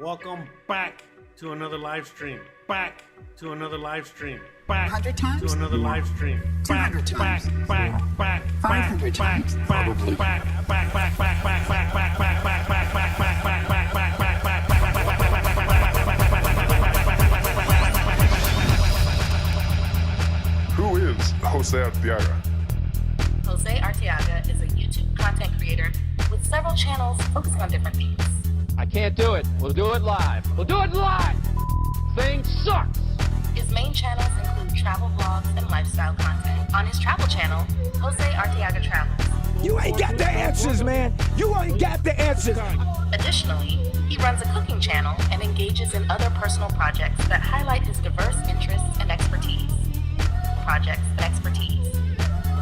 Welcome back to another live stream. Back to another live stream. Back 100 times? to another live stream. 200 times? Back. 500 times? Who is Jose Artiaga? Jose Artiaga is a YouTube content creator with several channels focusing on different themes. I can't do it. We'll do it live. We'll do it live! Thing sucks! His main channels include travel vlogs and lifestyle content. On his travel channel, Jose Artiaga Travels. You ain't got the answers, man. You ain't got the answers. Additionally, he runs a cooking channel and engages in other personal projects that highlight his diverse interests and expertise. Projects and expertise.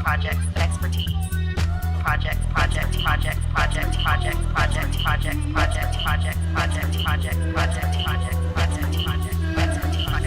Projects and expertise. Projects, project, projects, project, projects, project, projects, project, projects, project, projects, project, projects, project, projects, expertise, project,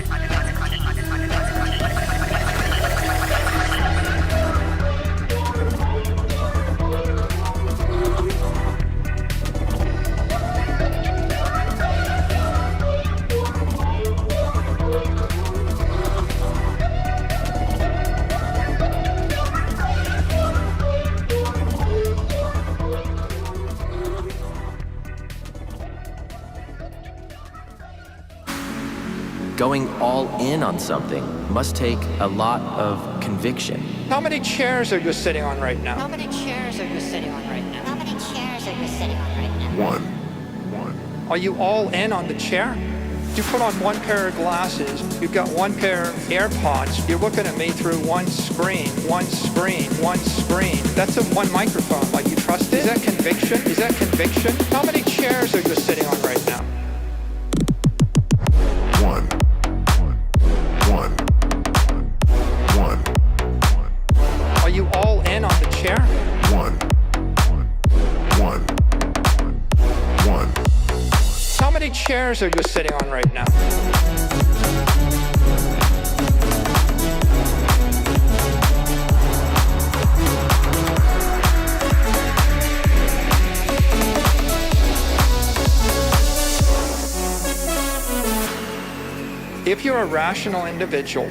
Going all in on something must take a lot of conviction. How many chairs are you sitting on right now? How many chairs are you sitting on right now? How many chairs are you sitting on right now? One. Are you all in on the chair? You put on one pair of glasses, you've got one pair of AirPods, you're looking at me through one screen. That's one microphone. Like, you trust it? Is that conviction? Is that conviction? How many chairs are you sitting on right now? One. Are you all in on the chair? One. How many chairs are you sitting on right now? If you're a rational individual,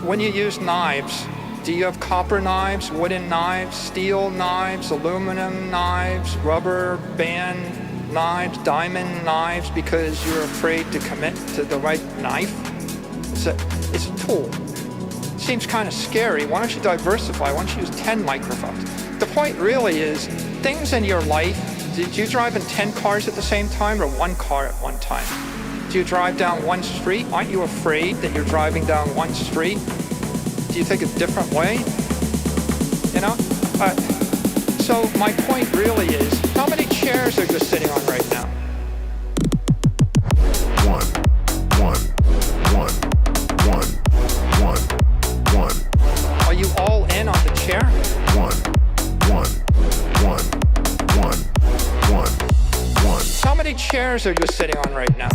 when you use knives, do you have copper knives, wooden knives, steel knives, aluminum knives, rubber band knives, diamond knives, because you're afraid to commit to the right knife? It's a tool. Seems kind of scary. Why don't you diversify? Why don't you use 10 microphones? The point really is, things in your life, did you drive in 10 cars at the same time or one car at one time? Do you drive down one street? Aren't you afraid that you're driving down one street? Do you think a different way? You know? So my point really is, how many chairs are you sitting on right now? One. Are you all in on the chair? One. How many chairs are you sitting on right now?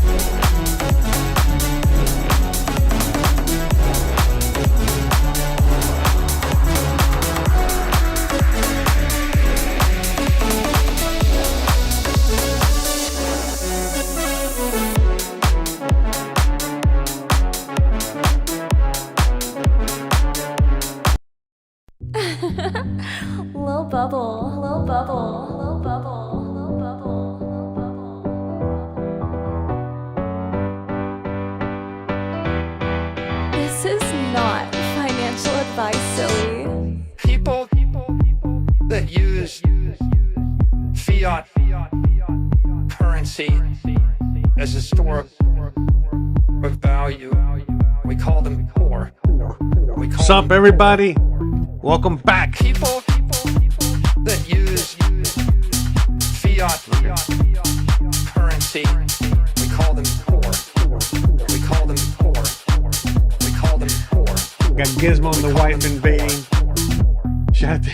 Low bubble, low bubble, low bubble, low bubble, low bubble. This is not financial advice, silly. People that use fiat currency as a store of value, we call them poor. What's up, everybody? Welcome back. People that use fiat currency, we call them poor. We call them poor. We call them poor. Got Gizmo and the wife invading. Shout out to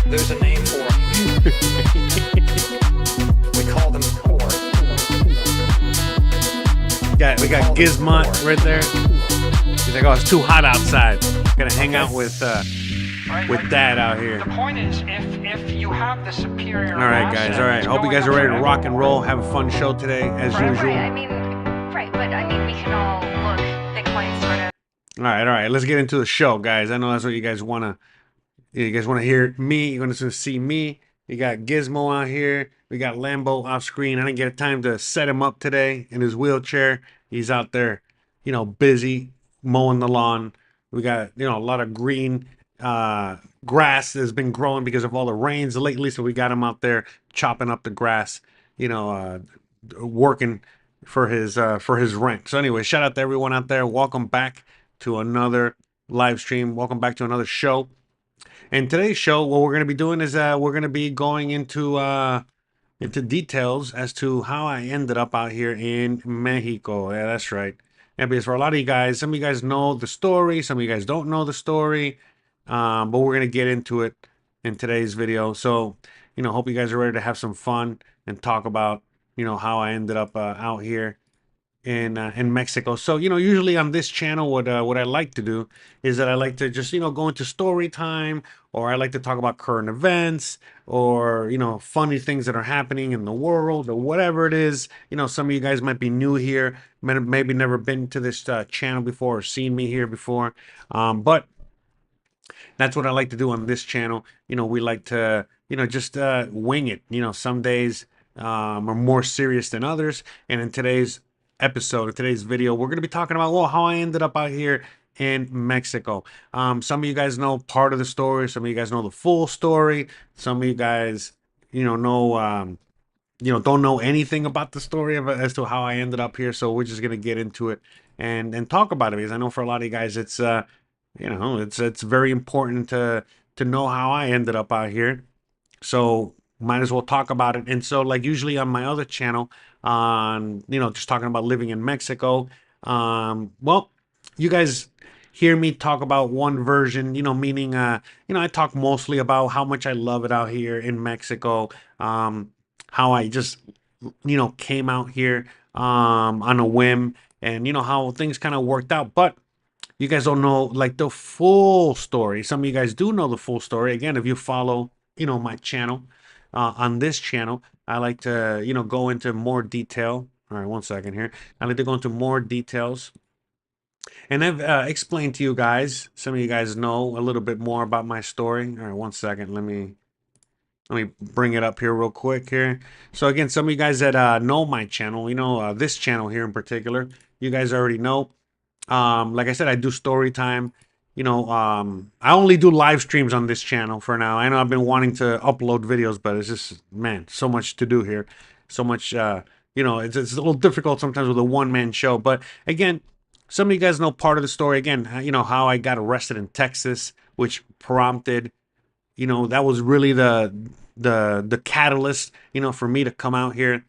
There's a name for it. We call them poor. we got Gizmont right there. He's like, oh, it's too hot outside. Gonna hang out with Dad out here. The point is, if you you have the superior. All right, guys. All right. Hope you guys are ready to rock and roll. Have a fun show today, as usual. Right, but I mean, we can all look Bitcoin sort of. All right. Let's get into the show, guys. I know that's what you guys wanna. You guys want to hear me. You're gonna see me. You got Gizmo out here. We got Lambo off screen. I didn't get time to set him up today in his wheelchair. He's out there, busy mowing the lawn. We got, a lot of green grass that's been growing because of all the rains lately. So we got him out there chopping up the grass, working for his rent. So anyway, shout out to everyone out there. Welcome back to another live stream. Welcome back to another show. And today's show, what we're going to be doing is we're going to be going into details as to how I ended up out here in Mexico. Yeah, that's right. Yeah, because for a lot of you guys, some of you guys know the story, some of you guys don't know the story, but we're going to get into it in today's video. So, hope you guys are ready to have some fun and talk about, how I ended up out here in Mexico. So, usually on this channel, what I like to do is that I like to just, go into story time, or I like to talk about current events, or, funny things that are happening in the world, or whatever it is. Some of you guys might be new here, maybe never been to this channel before or seen me here before. But that's what I like to do on this channel. We like to, just wing it. Some days are more serious than others. And in today's video, we're going to be talking about, how I ended up out here in Mexico. Some of you guys know part of the story. Some of you guys know the full story. Some of you guys, know, don't know anything about the story as to how I ended up here. So we're just going to get into it and talk about it, because I know for a lot of you guys, it's, it's very important to know how I ended up out here. So might as well talk about it. And so, like usually on my other channel, on just talking about living in Mexico, well, you guys hear me talk about one version, meaning I talk mostly about how much I love it out here in Mexico, how I just came out here on a whim, and how things kind of worked out. But you guys don't know like the full story. Some of you guys do know the full story. Again, if you follow my channel, on this channel, I like to, go into more detail. All right, one second here. I like to go into more details. And I've explained to you guys, some of you guys know a little bit more about my story. All right, one second. Let me bring it up here real quick here. So again, some of you guys that know my channel, this channel here in particular, you guys already know. Like I said, I do story time. I only do live streams on this channel for now. I know I've been wanting to upload videos, but it's just, man, so much to do here. So much, it's a little difficult sometimes with a one-man show. But again, some of you guys know part of the story. Again, how I got arrested in Texas, which prompted, that was really the catalyst, for me to come out here.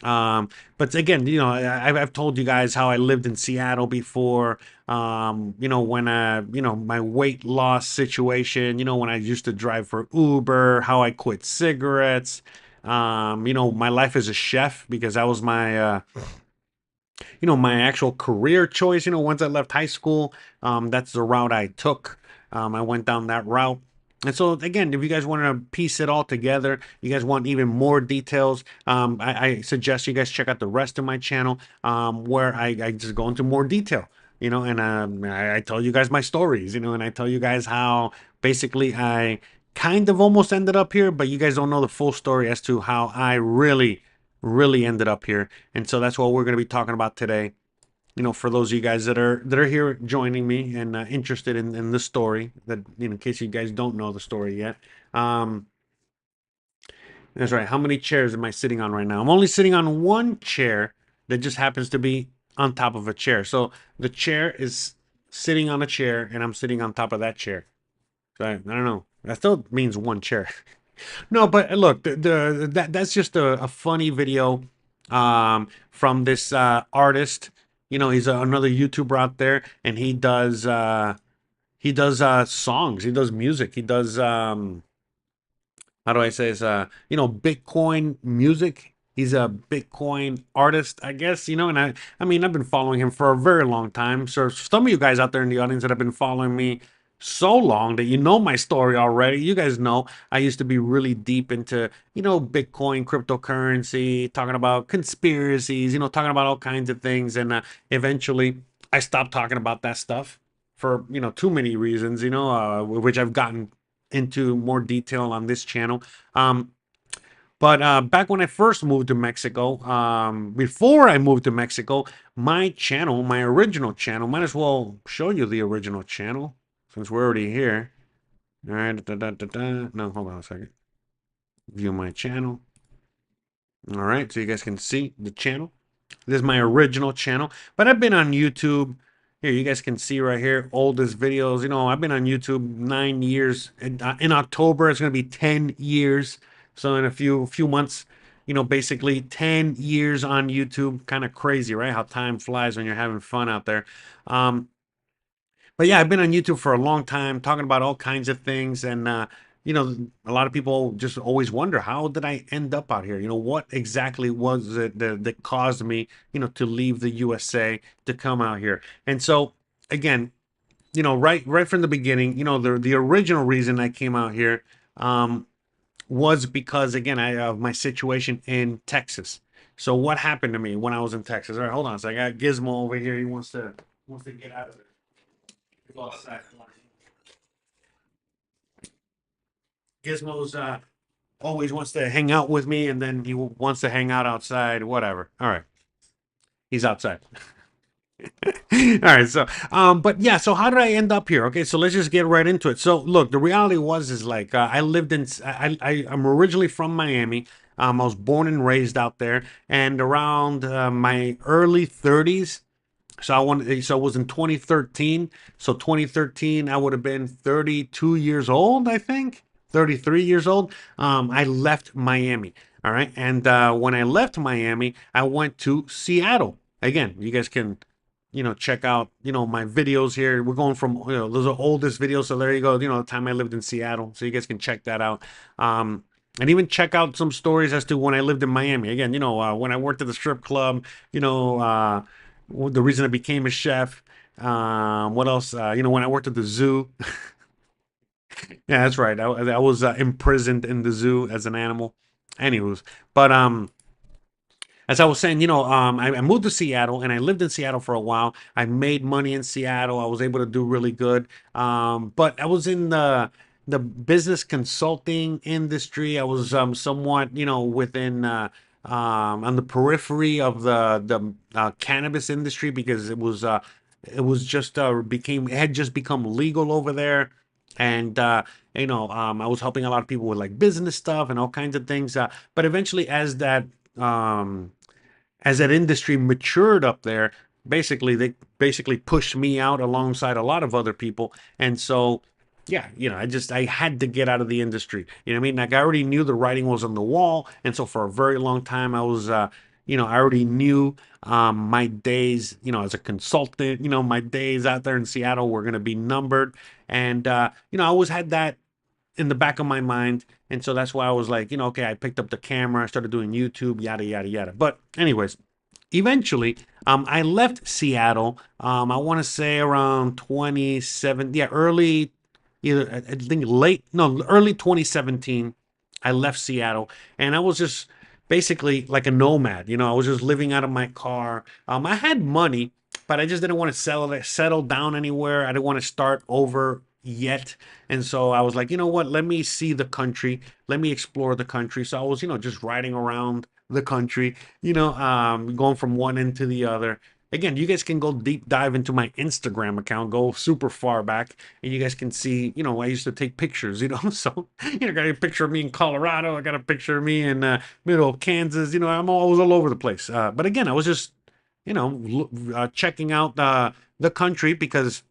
But again, I've told you guys how I lived in Seattle before, when my weight loss situation, when I used to drive for Uber, how I quit cigarettes, my life as a chef, because that was my, my actual career choice. Once I left high school, that's the route I took. I went down that route. And so, again, if you guys want to piece it all together, you guys want even more details, I suggest you guys check out the rest of my channel, where I just go into more detail, and I tell you guys my stories, and I tell you guys how basically I kind of almost ended up here, but you guys don't know the full story as to how I really ended up here. And so that's what we're going to be talking about today. For those of you guys that are here joining me and interested in the story, that in case you guys don't know the story yet. That's right. How many chairs am I sitting on right now? I'm only sitting on one chair that just happens to be on top of a chair. So the chair is sitting on a chair, and I'm sitting on top of that chair. So I don't know. That still means one chair. No, but look, that's just a funny video from this artist. He's another YouTuber out there, and he does songs. He does music. He does how do I say this? Bitcoin music. He's a Bitcoin artist, I guess. And I mean, I've been following him for a very long time. So some of you guys out there in the audience that have been following me, so long that you know my story already. You guys know I used to be really deep into, Bitcoin, cryptocurrency, talking about conspiracies, talking about all kinds of things. And eventually I stopped talking about that stuff for, too many reasons, which I've gotten into more detail on this channel. But back when I first moved to Mexico, before I moved to Mexico, my channel, my original channel, might as well show you the original channel since we're already here. All right, no, hold on a second. View my channel. All right, so you guys can see the channel. This is my original channel, but I've been on YouTube. Here, you guys can see right here, oldest videos. I've been on YouTube 9 years. In October, it's going to be 10 years. So in a few months, basically 10 years on YouTube. Kind of crazy, right? How time flies when you're having fun out there. But yeah, I've been on YouTube for a long time, talking about all kinds of things, and a lot of people just always wonder, how did I end up out here? What exactly was it that caused me, to leave the USA to come out here? And so, again, right from the beginning, the original reason I came out here was because, again, I of my situation in Texas. So what happened to me when I was in Texas? All right, hold on. So I got Gizmo over here. He wants to get out of there. Go outside. Gizmo's always wants to hang out with me, and then he wants to hang out outside. Whatever. All right, he's outside. All right. So, but yeah. So how did I end up here? Okay. So let's just get right into it. So look, the reality is like I lived in. I'm originally from Miami. I was born and raised out there, and around my early 30s. So it was in 2013. So 2013, I would have been 32 years old, I think. 33 years old. I left Miami. All right. And when I left Miami, I went to Seattle. Again, you guys can, check out, my videos here. We're going from, those are oldest videos. So there you go. The time I lived in Seattle. So you guys can check that out. And even check out some stories as to when I lived in Miami. Again, when I worked at the strip club, the reason I became a chef. What else? When I worked at the zoo. Yeah, that's right. I was imprisoned in the zoo as an animal. Anywho's, but as I was saying, I moved to Seattle and I lived in Seattle for a while. I made money in Seattle. I was able to do really good. But I was in the business consulting industry. I was somewhat, within on the periphery of the cannabis industry because it was just became it had just become legal over there. And I was helping a lot of people with like business stuff and all kinds of things. But eventually, um, as that industry matured up there, they basically pushed me out alongside a lot of other people. And so, yeah, I had to get out of the industry. You know what I mean? Like I already knew the writing was on the wall. And so for a very long time, I was, I already knew my days, as a consultant, my days out there in Seattle were going to be numbered. And, I always had that in the back of my mind. And so that's why I was like, okay, I picked up the camera, I started doing YouTube, yada, yada, yada. But, anyways, eventually, I left Seattle. I want to say around 27, yeah, I think early 2017. I left Seattle, and I was just basically like a nomad. I was just living out of my car. I had money, but I just didn't want to settle down anywhere. I didn't want to start over yet. And so I was like, you know what? Let me see the country. Let me explore the country. So I was, just riding around the country, going from one end to the other. Again, you guys can go deep dive into my Instagram account, go super far back, and you guys can see, I used to take pictures, so, I got a picture of me in Colorado, I got a picture of me in middle of Kansas, I'm always all over the place. But again, I was just, checking out the country because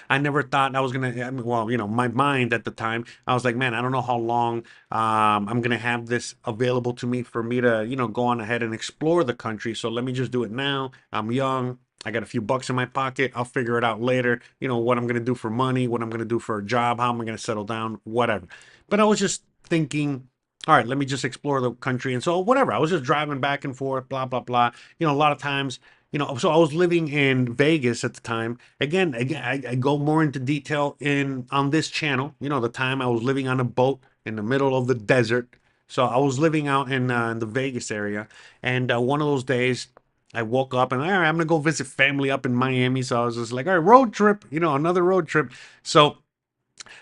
I never thought I was gonna. Well, my mind at the time, I was like, man, I don't know how long I'm gonna have this available to me for me to, go on ahead and explore the country. So let me just do it now. I'm young. I got a few bucks in my pocket. I'll figure it out later. What I'm gonna do for money, what I'm gonna do for a job, how am I gonna settle down, whatever. But I was just thinking, all right, let me just explore the country. And so whatever, I was just driving back and forth, blah blah blah. A lot of times, So I was living in Vegas at the time. Again, I go more into detail in on this channel. The time I was living on a boat in the middle of the desert. So I was living out in the Vegas area, and one of those days I woke up and all right, I'm gonna go visit family up in Miami. So I was just like, all right, road trip, another road trip. So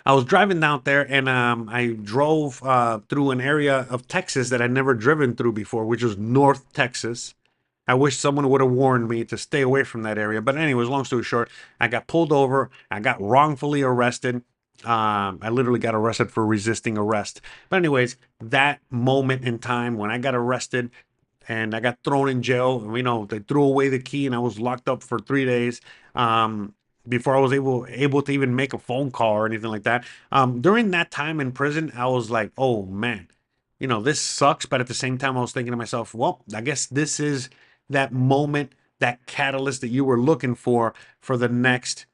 I was driving down there, and I drove through an area of Texas that I'd never driven through before, which was North Texas. I wish someone would have warned me to stay away from that area. But anyways, long story short, I got pulled over. I got wrongfully arrested. I literally got arrested for resisting arrest. But anyways, that moment in time when I got arrested and I got thrown in jail, they threw away the key and I was locked up for 3 days. Before I was able to even make a phone call or anything like that. During that time in prison, I was like, oh man, this sucks. But at the same time, I was thinking to myself, well, I guess this is that moment, that catalyst that you were looking for the next,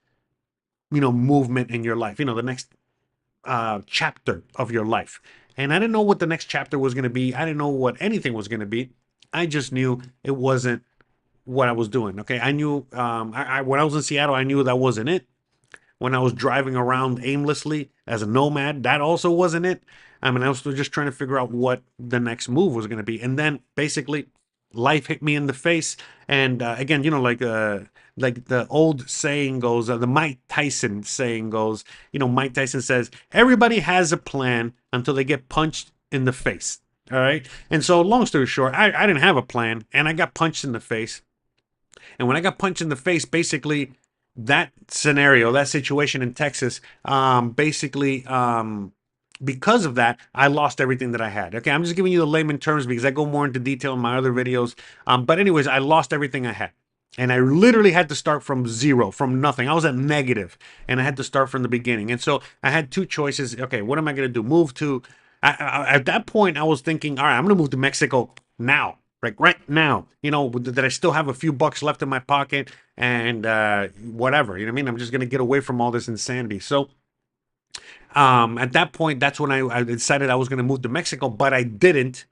movement in your life, the next chapter of your life. And I didn't know what the next chapter was going to be. I didn't know what anything was going to be. I just knew it wasn't what I was doing. Okay. I knew, when I was in Seattle, I knew that wasn't it. When I was driving around aimlessly as a nomad, that also wasn't it. I mean, I was just trying to figure out what the next move was going to be. And then basically life hit me in the face. And again, like the old saying goes, the Mike Tyson saying goes, Mike Tyson says, everybody has a plan until they get punched in the face. All right. And so long story short, I didn't have a plan and I got punched in the face. And when I got punched in the face, basically that scenario, that situation in Texas, basically, because of that, I lost everything that I had. Okay, I'm just giving you the layman terms because I go more into detail in my other videos. But anyways, I lost everything I had. And I literally had to start from zero, from nothing. I was at negative, and I had to start from the beginning. And so I had two choices. Okay, what am I going to do? Move to, at that point, I was thinking, all right, I'm going to move to Mexico now. Like right now, that I still have a few bucks left in my pocket and whatever, you know what I mean? I'm just going to get away from all this insanity. So at that point, that's when I decided I was going to move to Mexico, but I didn't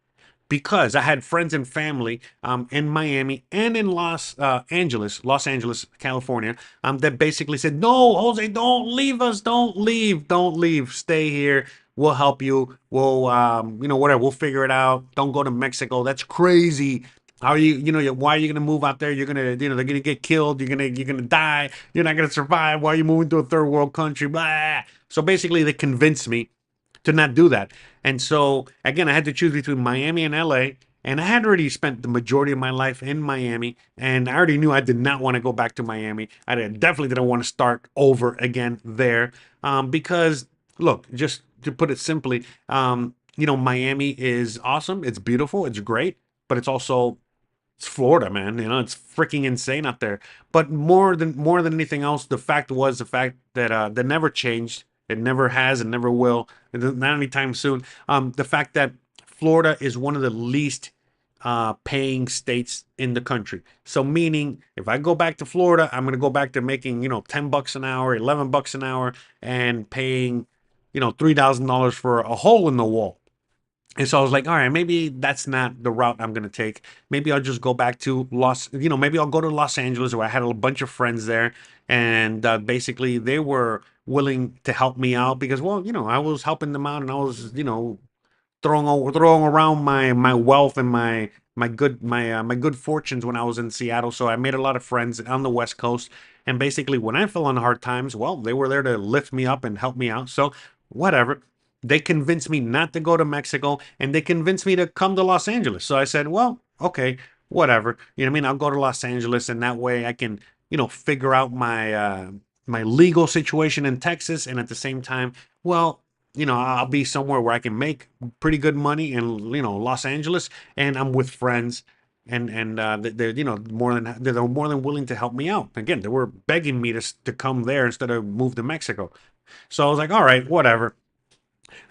because I had friends and family in Miami and in Los Angeles, California, that basically said, no, Jose, don't leave us. Don't leave. Stay here. We'll help you. We'll, whatever. We'll figure it out. Don't go to Mexico. That's crazy. How are you, why are you going to move out there? You're going to, they're going to get killed. You're going to die. You're not going to survive. Why are you moving to a third world country? Blah. So basically they convinced me to not do that. And so, again, I had to choose between Miami and LA. And I had already spent the majority of my life in Miami. And I already knew I did not want to go back to Miami. I definitely didn't want to start over again there. Because, look, just to put it simply, Miami is awesome. It's beautiful. It's great. But it's Florida, man. It's freaking insane out there. But more than anything else, the fact that that never changed. It never has and never will. Not anytime soon. The fact that Florida is one of the least paying states in the country. So meaning if I go back to Florida, I'm going to go back to making, $10 an hour, $11 an hour and paying, $3,000 for a hole in the wall. And so I was like, all right, maybe that's not the route I'm going to take. Maybe I'll just go back to maybe I'll go to Los Angeles where I had a bunch of friends there. And basically they were willing to help me out because, well, I was helping them out and I was, throwing around my wealth and my good fortunes when I was in Seattle. So I made a lot of friends on the West Coast. And basically when I fell on hard times, well, they were there to lift me up and help me out. So whatever. They convinced me not to go to Mexico and they convinced me to come to Los Angeles. So I said, well, okay, whatever. You know what I mean? I'll go to Los Angeles and that way I can, figure out my legal situation in Texas. And at the same time, well, I'll be somewhere where I can make pretty good money in, Los Angeles and I'm with friends and they're, they're more than willing to help me out. Again, they were begging me to come there instead of move to Mexico. So I was like, all right, whatever.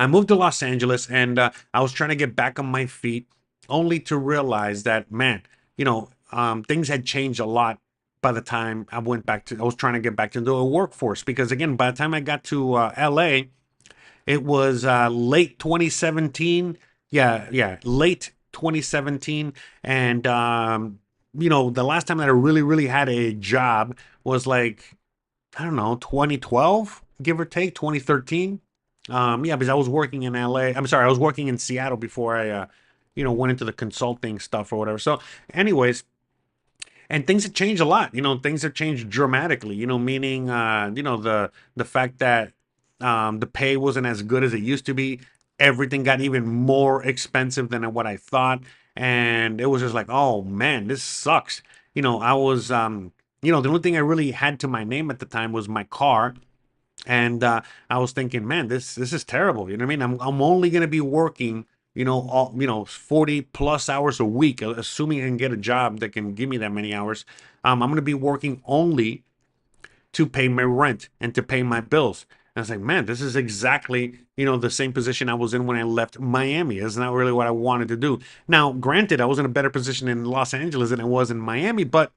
I moved to Los Angeles and I was trying to get back on my feet only to realize that, man, things had changed a lot by the time I was trying to get back into the workforce. Because again, by the time I got to LA, it was late 2017. Yeah, late 2017. And the last time that I really, really had a job was like, I don't know, 2012, give or take, 2013. Yeah, because I was working in LA. I'm sorry, I was working in Seattle before I, went into the consulting stuff or whatever. So, anyways, and things have changed a lot. Things have changed dramatically. Meaning, the fact that the pay wasn't as good as it used to be. Everything got even more expensive than what I thought, and it was just like, oh man, this sucks. I was, the only thing I really had to my name at the time was my car, and I was thinking, man, this is terrible. You know what I mean? I'm only gonna be working, 40 plus hours a week, assuming I can get a job that can give me that many hours. I'm gonna be working only to pay my rent and to pay my bills. And I was like, man, this is exactly, the same position I was in when I left Miami. It's not really what I wanted to do. Now, granted, I was in a better position in Los Angeles than I was in Miami, but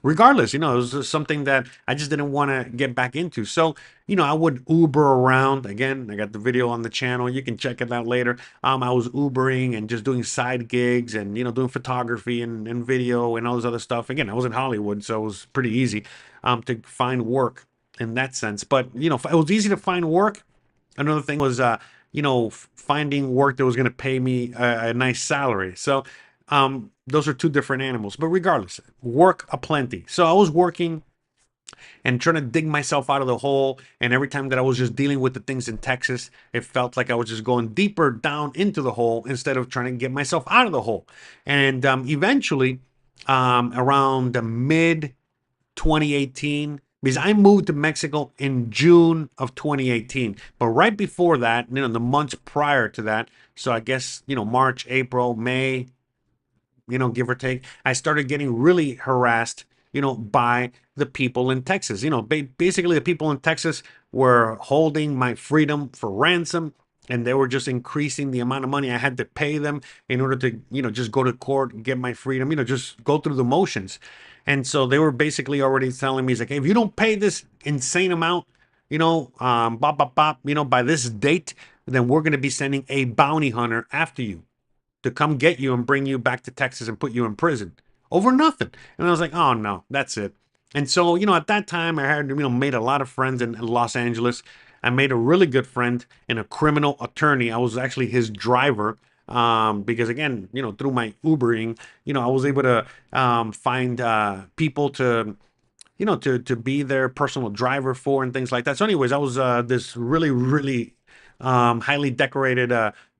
regardless, it was just something that I just didn't want to get back into. So, I would Uber around. Again, I got the video on the channel. You can check it out later. I was Ubering and just doing side gigs and, doing photography and video and all this other stuff. Again, I was in Hollywood, so it was pretty easy to find work in that sense. But, it was easy to find work. Another thing was, finding work that was going to pay me a nice salary. So, those are two different animals. But regardless, work aplenty. So I was working and trying to dig myself out of the hole. And every time that I was just dealing with the things in Texas, it felt like I was just going deeper down into the hole instead of trying to get myself out of the hole. And eventually, around the mid 2018, because I moved to Mexico in June of 2018. But right before that, the months prior to that, so I guess, March, April, May, give or take, I started getting really harassed, by the people in Texas. Basically, the people in Texas were holding my freedom for ransom, and they were just increasing the amount of money I had to pay them in order to, just go to court and get my freedom, just go through the motions. And so they were basically already telling me, it's like, hey, if you don't pay this insane amount, bop, bop, bop, by this date, then we're going to be sending a bounty hunter after you to come get you and bring you back to Texas and put you in prison over nothing. And I was like, oh no, that's it. And so, at that time I had, made a lot of friends in Los Angeles. I made a really good friend and a criminal attorney. I was actually his driver. Because again, through my Ubering, I was able to find people to, to be their personal driver for and things like that. So anyways, I was this really, really highly decorated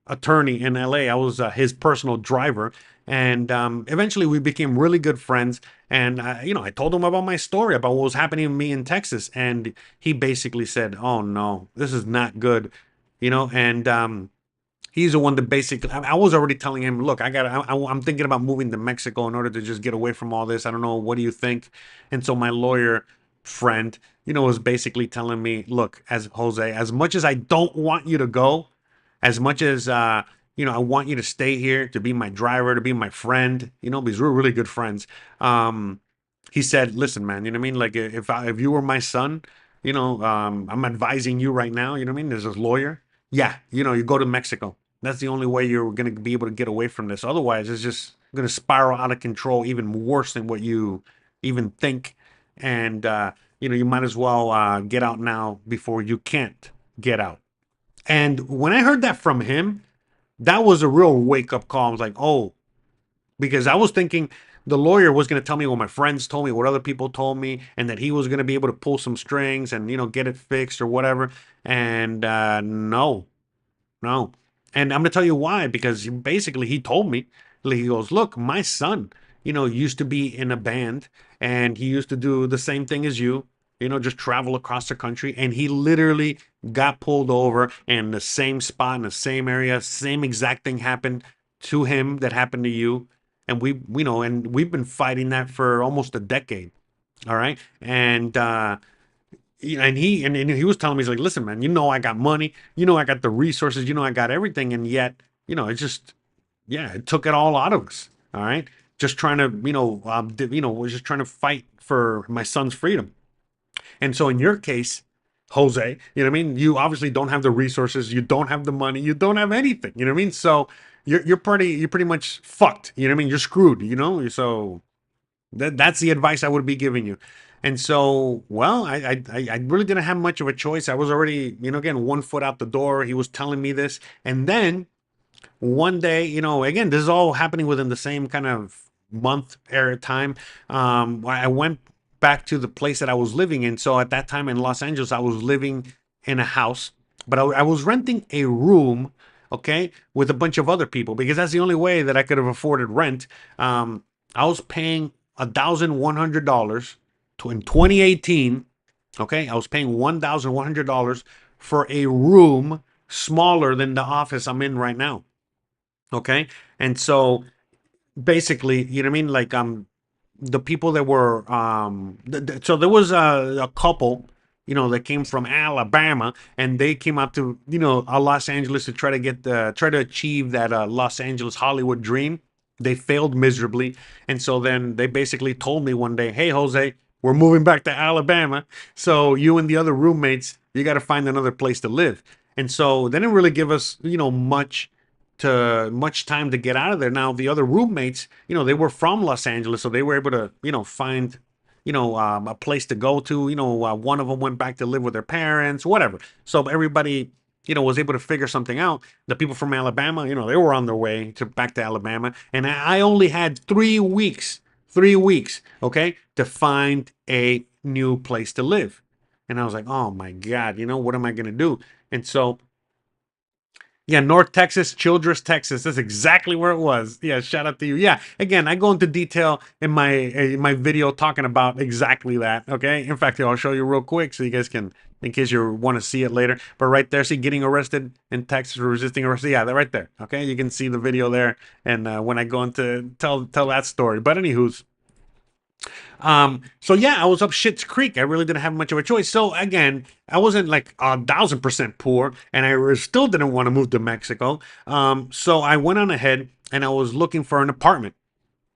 attorney in LA. I was his personal driver. And eventually we became really good friends. And, I told him about my story, about what was happening to me in Texas. And he basically said, oh, no, this is not good, and he's the one that basically, I was already telling him, look, I'm thinking about moving to Mexico in order to just get away from all this. I don't know. What do you think? And so my lawyer friend, was basically telling me, look, as Jose, as much as I don't want you to go, as much as, I want you to stay here to be my driver, to be my friend, because we're really good friends. He said, listen, man, you know what I mean? Like if you were my son, I'm advising you right now, you know what I mean? As a lawyer, yeah, you go to Mexico. That's the only way you're going to be able to get away from this. Otherwise, it's just going to spiral out of control even worse than what you even think. And, you might as well get out now before you can't get out. And when I heard that from him, that was a real wake up call. I was like, oh, because I was thinking the lawyer was going to tell me what my friends told me, what other people told me, and that he was going to be able to pull some strings and, get it fixed or whatever. And no. And I'm going to tell you why, because basically he told me, he goes, look, my son, used to be in a band and he used to do the same thing as you, just travel across the country. And he literally got pulled over in the same spot, in the same area, same exact thing happened to him that happened to you. And we've been fighting that for almost a decade. All right. And, and he was telling me, he's like, listen, man, I got money, I got the resources, I got everything. And yet, it just, it took it all out of us. All right. Just trying to, was just trying to fight for my son's freedom. And so in your case, Jose, you know what I mean? You obviously don't have the resources. You don't have the money. You don't have anything. You know what I mean? So you're pretty much fucked. You know what I mean? You're screwed, So That's the advice I would be giving you. And so, well, I really didn't have much of a choice. I was already, again, 1 foot out the door. He was telling me this. And then one day, again, this is all happening within the same kind of month era time. I went back to the place that I was living in. So at that time in Los Angeles, I was living in a house, but I was renting a room, okay, with a bunch of other people because that's the only way that I could have afforded rent. I was paying $1,100 in 2018. Okay, I was paying $1,100 for a room smaller than the office I'm in right now. Okay. And so basically, you know what I mean? Like, the people that were, so there was a couple, that came from Alabama and they came out to, Los Angeles to try to achieve that Los Angeles Hollywood dream. They failed miserably. And so then they basically told me one day, hey, Jose, we're moving back to Alabama. So you and the other roommates, you got to find another place to live. And so they didn't really give us, much time to get out of there. Now the other roommates, they were from Los Angeles, so they were able to, find, a place to go to. One of them went back to live with their parents, whatever. So everybody, was able to figure something out. The people from Alabama, they were on their way to back to Alabama, and I only had 3 weeks, okay, to find a new place to live. And I was like, oh my God, what am I gonna do? And so yeah, North Texas, Childress, Texas. That's exactly where it was. Yeah, shout out to you. Yeah, again, I go into detail in my video talking about exactly that. Okay, in fact, I'll show you real quick so you guys can, in case you want to see it later. But right there, see, getting arrested in Texas for resisting arrest. Yeah, they're right there. Okay, you can see the video there, and when I go into tell that story. But anywho's. So yeah, I was up Shit's Creek. I really didn't have much of a choice. So again, I wasn't like 1,000% poor, and I still didn't want to move to Mexico. So I went on ahead and I was looking for an apartment,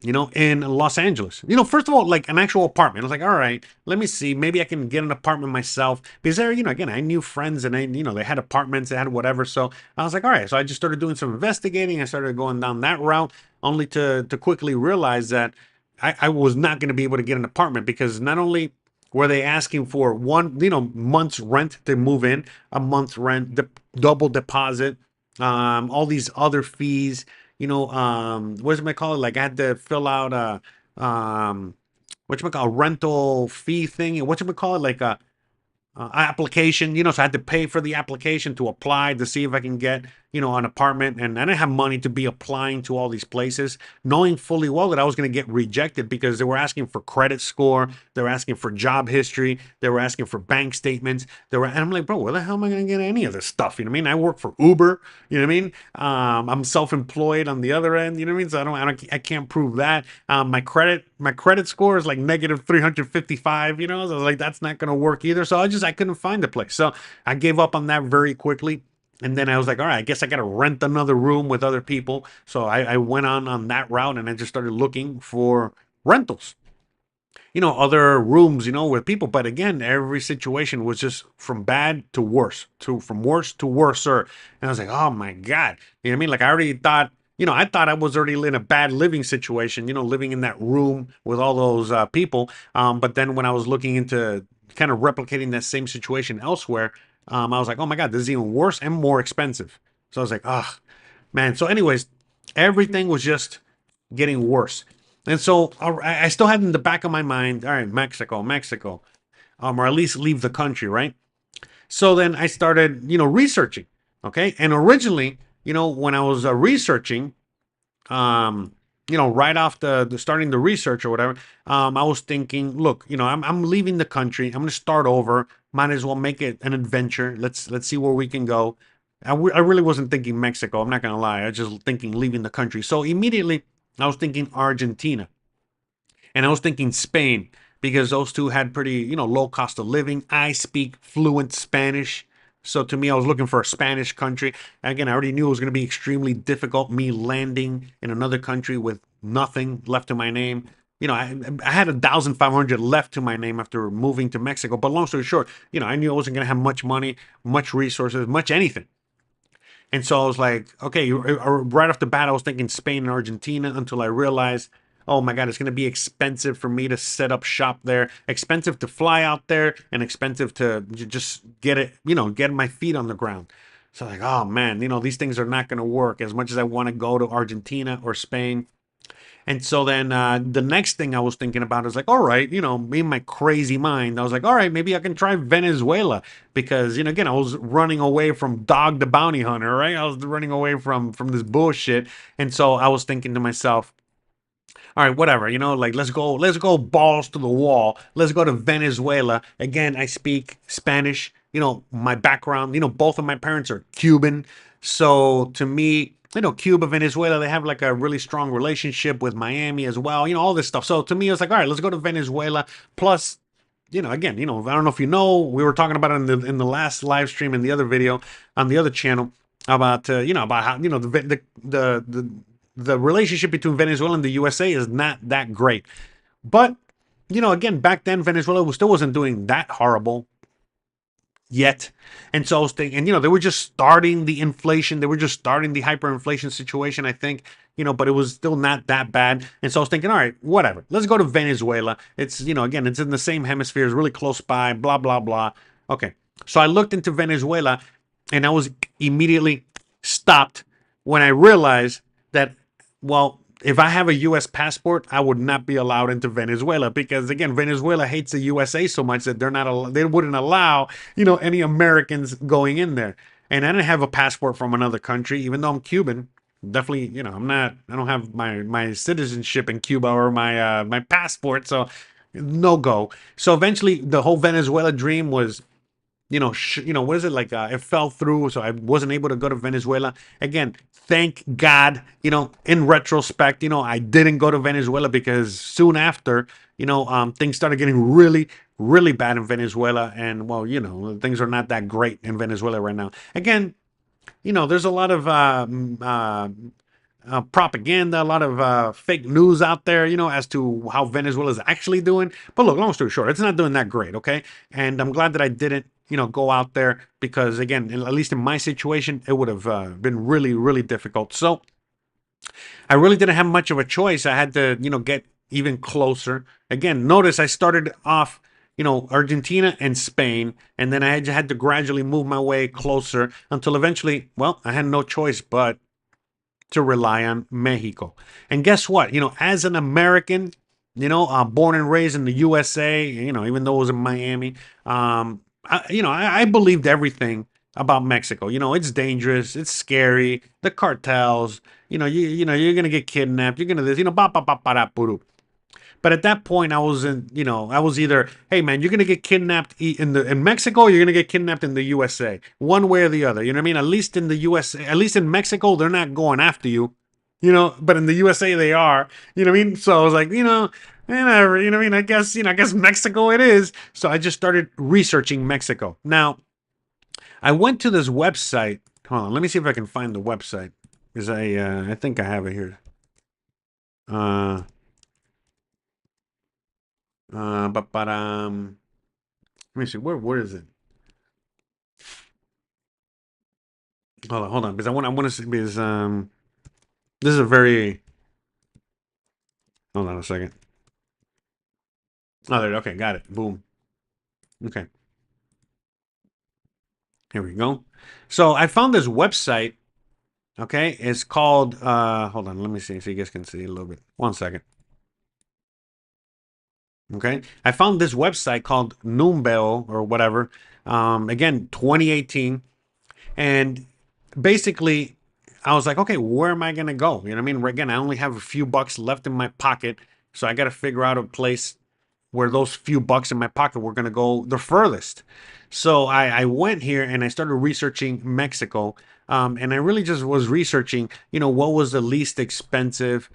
in Los Angeles. First of all, like an actual apartment. I was like, all right, let me see. Maybe I can get an apartment myself. Because there, again, I knew friends and they had apartments, they had whatever. So I was like, all right. So I just started doing some investigating. I started going down that route, only to quickly realize that I was not going to be able to get an apartment because not only were they asking for one, month's rent to move in, a month's rent, double deposit, all these other fees, what's it call it? Like I had to fill out what you call rental fee thing, what you call it, like a application, so I had to pay for the application to apply to see if I can get, an apartment. And I didn't have money to be applying to all these places, knowing fully well that I was going to get rejected because they were asking for credit score. They were asking for job history. They were asking for bank statements. And I'm like, bro, where the hell am I going to get any of this stuff? You know what I mean? I work for Uber, you know what I mean? I'm self-employed on the other end, you know what I mean? So I can't prove that. My credit score is like negative 355, So I was like, that's not going to work either. So I couldn't find a place. So I gave up on that very quickly. And then I was like, all right, I guess I got to rent another room with other people. So I went on that route and I just started looking for rentals, other rooms, with people. But again, every situation was just from bad to worse, from worse to worser. And I was like, oh my God. You know what I mean? Like I already thought, I thought I was already in a bad living situation, living in that room with all those people. But then when I was looking into kind of replicating that same situation elsewhere, I was like, oh my God, this is even worse and more expensive. So I was like, oh, man. So anyways, everything was just getting worse. And so I still had in the back of my mind, all right, Mexico, or at least leave the country, right? So then I started, researching, okay? And originally, when I was researching, right off the starting the research or whatever, I was thinking, look, I'm leaving the country. I'm going to start over. Might as well make it an adventure. Let's see where we can go. I really wasn't thinking Mexico. I'm not going to lie. I was just thinking leaving the country. So immediately I was thinking Argentina and I was thinking Spain because those two had pretty, low cost of living. I speak fluent Spanish. So to me, I was looking for a Spanish country. Again, I already knew it was going to be extremely difficult, me landing in another country with nothing left to my name. I had 1,500 left to my name after moving to Mexico. But long story short, I knew I wasn't going to have much money, much resources, much anything. And so I was like, okay, right off the bat, I was thinking Spain and Argentina until I realized, oh my God, it's going to be expensive for me to set up shop there, expensive to fly out there, and expensive to just get it, get my feet on the ground. So like, oh man, these things are not going to work as much as I want to go to Argentina or Spain. And so then the next thing I was thinking about is like, all right, me in my crazy mind, I was like, all right, maybe I can try Venezuela because, again, I was running away from Dog the Bounty Hunter, right? I was running away from this bullshit. And so I was thinking to myself, all right, whatever, like let's go balls to the wall. Let's go to Venezuela. Again, I speak Spanish. My background, both of my parents are Cuban. So to me, Cuba, Venezuela, they have like a really strong relationship with Miami as well, all this stuff. So to me, it was like, all right, let's go to Venezuela. Plus, again, I don't know if we were talking about it in the last live stream in the other video on the other channel about about how the relationship between Venezuela and the USA is not that great. But again, back then Venezuela still wasn't doing that horrible yet. And so I was thinking, they were just starting the inflation. They were just starting the hyperinflation situation, I think, but it was still not that bad. And so I was thinking, all right, whatever. Let's go to Venezuela. It's, again, it's in the same hemisphere. It's really close by, blah, blah, blah. Okay. So I looked into Venezuela and I was immediately stopped when I realized that, well, if I have a U.S. passport, I would not be allowed into Venezuela because, again, Venezuela hates the USA so much that they wouldn't allow, any Americans going in there. And I didn't have a passport from another country, even though I'm Cuban. Definitely, I don't have my citizenship in Cuba or my passport, so no go. So eventually, the whole Venezuela dream was what is it like? It fell through, so I wasn't able to go to Venezuela. Again, thank God, in retrospect, I didn't go to Venezuela because soon after, things started getting really, really bad in Venezuela. And well, things are not that great in Venezuela right now. Again, there's a lot of propaganda, a lot of fake news out there, as to how Venezuela is actually doing. But look, long story short, it's not doing that great, okay? And I'm glad that I didn't, go out there because, again, at least in my situation, it would have been really, really difficult. So I really didn't have much of a choice. I had to, get even closer. Again, notice I started off, Argentina and Spain, and then I had to gradually move my way closer until eventually, well, I had no choice but to rely on Mexico. And guess what? As an American, born and raised in the USA, even though it was in Miami, I believed everything about Mexico. It's dangerous, it's scary, the cartels, you're gonna get kidnapped, you're gonna this, ba ba ba ba da puru. But at that point, I was I was either, hey man, you're gonna get kidnapped in Mexico, or you're gonna get kidnapped in the USA, one way or the other. You know what I mean? At least in the USA, at least in Mexico, they're not going after you, but in the USA they are. You know what I mean? So I was like, whatever. You know what I mean? I guess Mexico it is. So I just started researching Mexico. Now, I went to this website. Hold on, let me see if I can find the website because I think I have it here. Let me see. Where is it? Hold on, because I want to see because this is a very. Hold on a second. Oh, there. Okay, got it. Boom. Okay. Here we go. So I found this website. Okay, it's called. Hold on. Let me see so you guys can see a little bit. 1 second. Okay, I found this website called Numbeo or whatever. Again, 2018, and basically, I was like, okay, where am I gonna go? You know what I mean? Again, I only have a few bucks left in my pocket, so I got to figure out a place where those few bucks in my pocket were gonna go the furthest. So I went here and I started researching Mexico, and I really just was researching, what was the least expensive.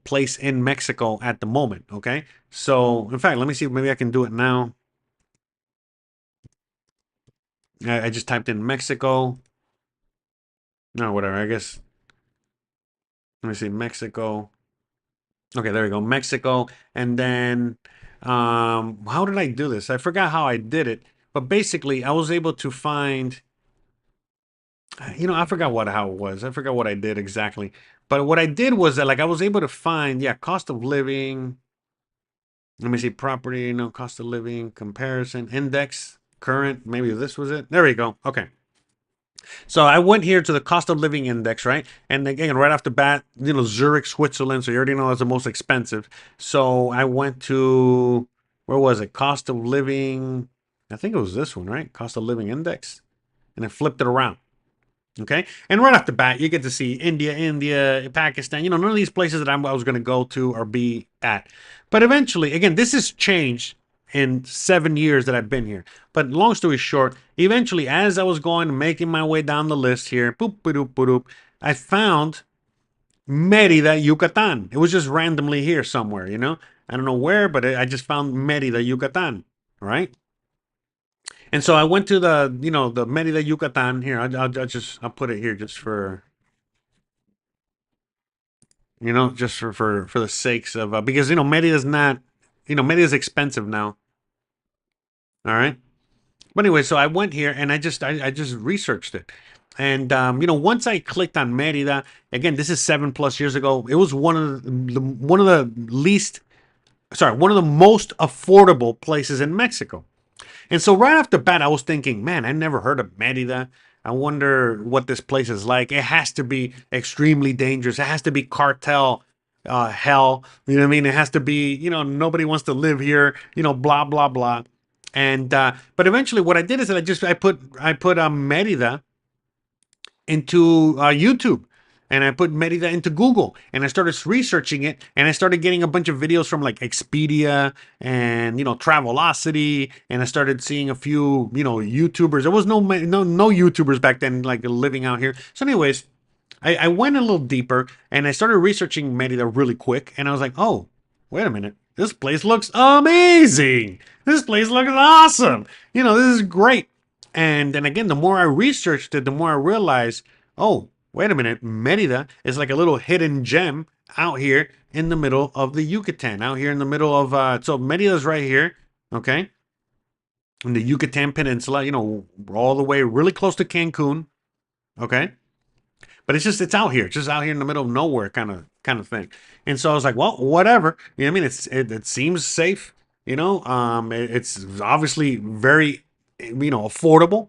Place in Mexico at the moment. Okay. So, in fact, let me see if maybe I can do it now. I just typed in Mexico. No, whatever. I guess. Let me see. Mexico. Okay, there we go. Mexico. And then, how did I do this? I forgot how I did it. But basically, I was able to find. I forgot how it was. I forgot what I did exactly. But what I did was that, like, I was able to find, yeah, cost of living. Let me see, property, cost of living, comparison, index, current. Maybe this was it. There we go. Okay. So I went here to the cost of living index, right? And again, right off the bat, Zurich, Switzerland. So you already know that's the most expensive. So I went to, where was it? Cost of living. I think it was this one, right? Cost of living index. And I flipped it around. Okay. And right off the bat, you get to see India, Pakistan, none of these places that I was going to go to or be at. But eventually, again, this has changed in 7 years that I've been here. But long story short, eventually, as I was making my way down the list here, boop, boop, boop, boop, I found Merida, Yucatan. It was just randomly here somewhere, I don't know where, but I just found Merida, Yucatan, right? And so I went to the Merida, Yucatan. Here, I'll put it here just for, just for the sakes of, because, Merida's not, Merida's expensive now. All right. But anyway, so I went here and I just researched it. And, once I clicked on Merida, again, this is 7+ years ago. It was one of the most affordable places in Mexico. And so right off the bat, I was thinking, man, I never heard of Merida. I wonder what this place is like. It has to be extremely dangerous. It has to be cartel hell. You know what I mean? It has to be, nobody wants to live here, blah, blah, blah. And but eventually what I did is that I put Merida into YouTube, and I put Merida into Google, and I started researching it, and I started getting a bunch of videos from like Expedia and Travelocity, and I started seeing a few YouTubers. There was no YouTubers back then like living out here. So anyways, I went a little deeper and I started researching Merida really quick, and I was like, oh, wait a minute, this place looks amazing. This place looks awesome. This is great. And then again, the more I researched it, the more I realized, oh, wait a minute, Merida is like a little hidden gem out here in the middle of the Yucatan, out here in the middle of, so Merida's right here, okay? In the Yucatan Peninsula, all the way really close to Cancun, okay? But it's out here, just out here in the middle of nowhere kind of thing. And so I was like, well, whatever. I mean? It seems safe, it's obviously very, affordable.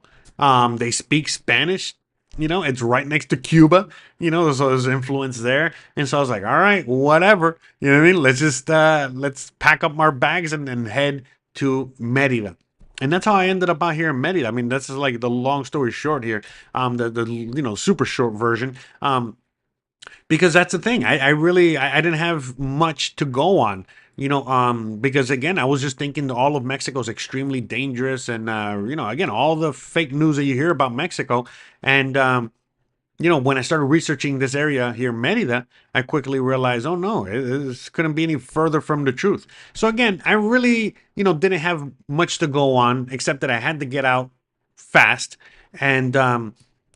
They speak Spanish. It's right next to Cuba, so there's influence there. And so I was like, all right, whatever. You know what I mean? Let's pack up our bags and head to Merida. And that's how I ended up out here in Merida. I mean, that's just like the long story short here. The super short version. Because that's the thing. I really didn't have much to go on. Because again, I was just thinking all of Mexico is extremely dangerous, and again, all the fake news that you hear about Mexico. And when I started researching this area here, Merida, I quickly realized, oh no, this couldn't be any further from the truth. So again, I really, didn't have much to go on except that I had to get out fast. And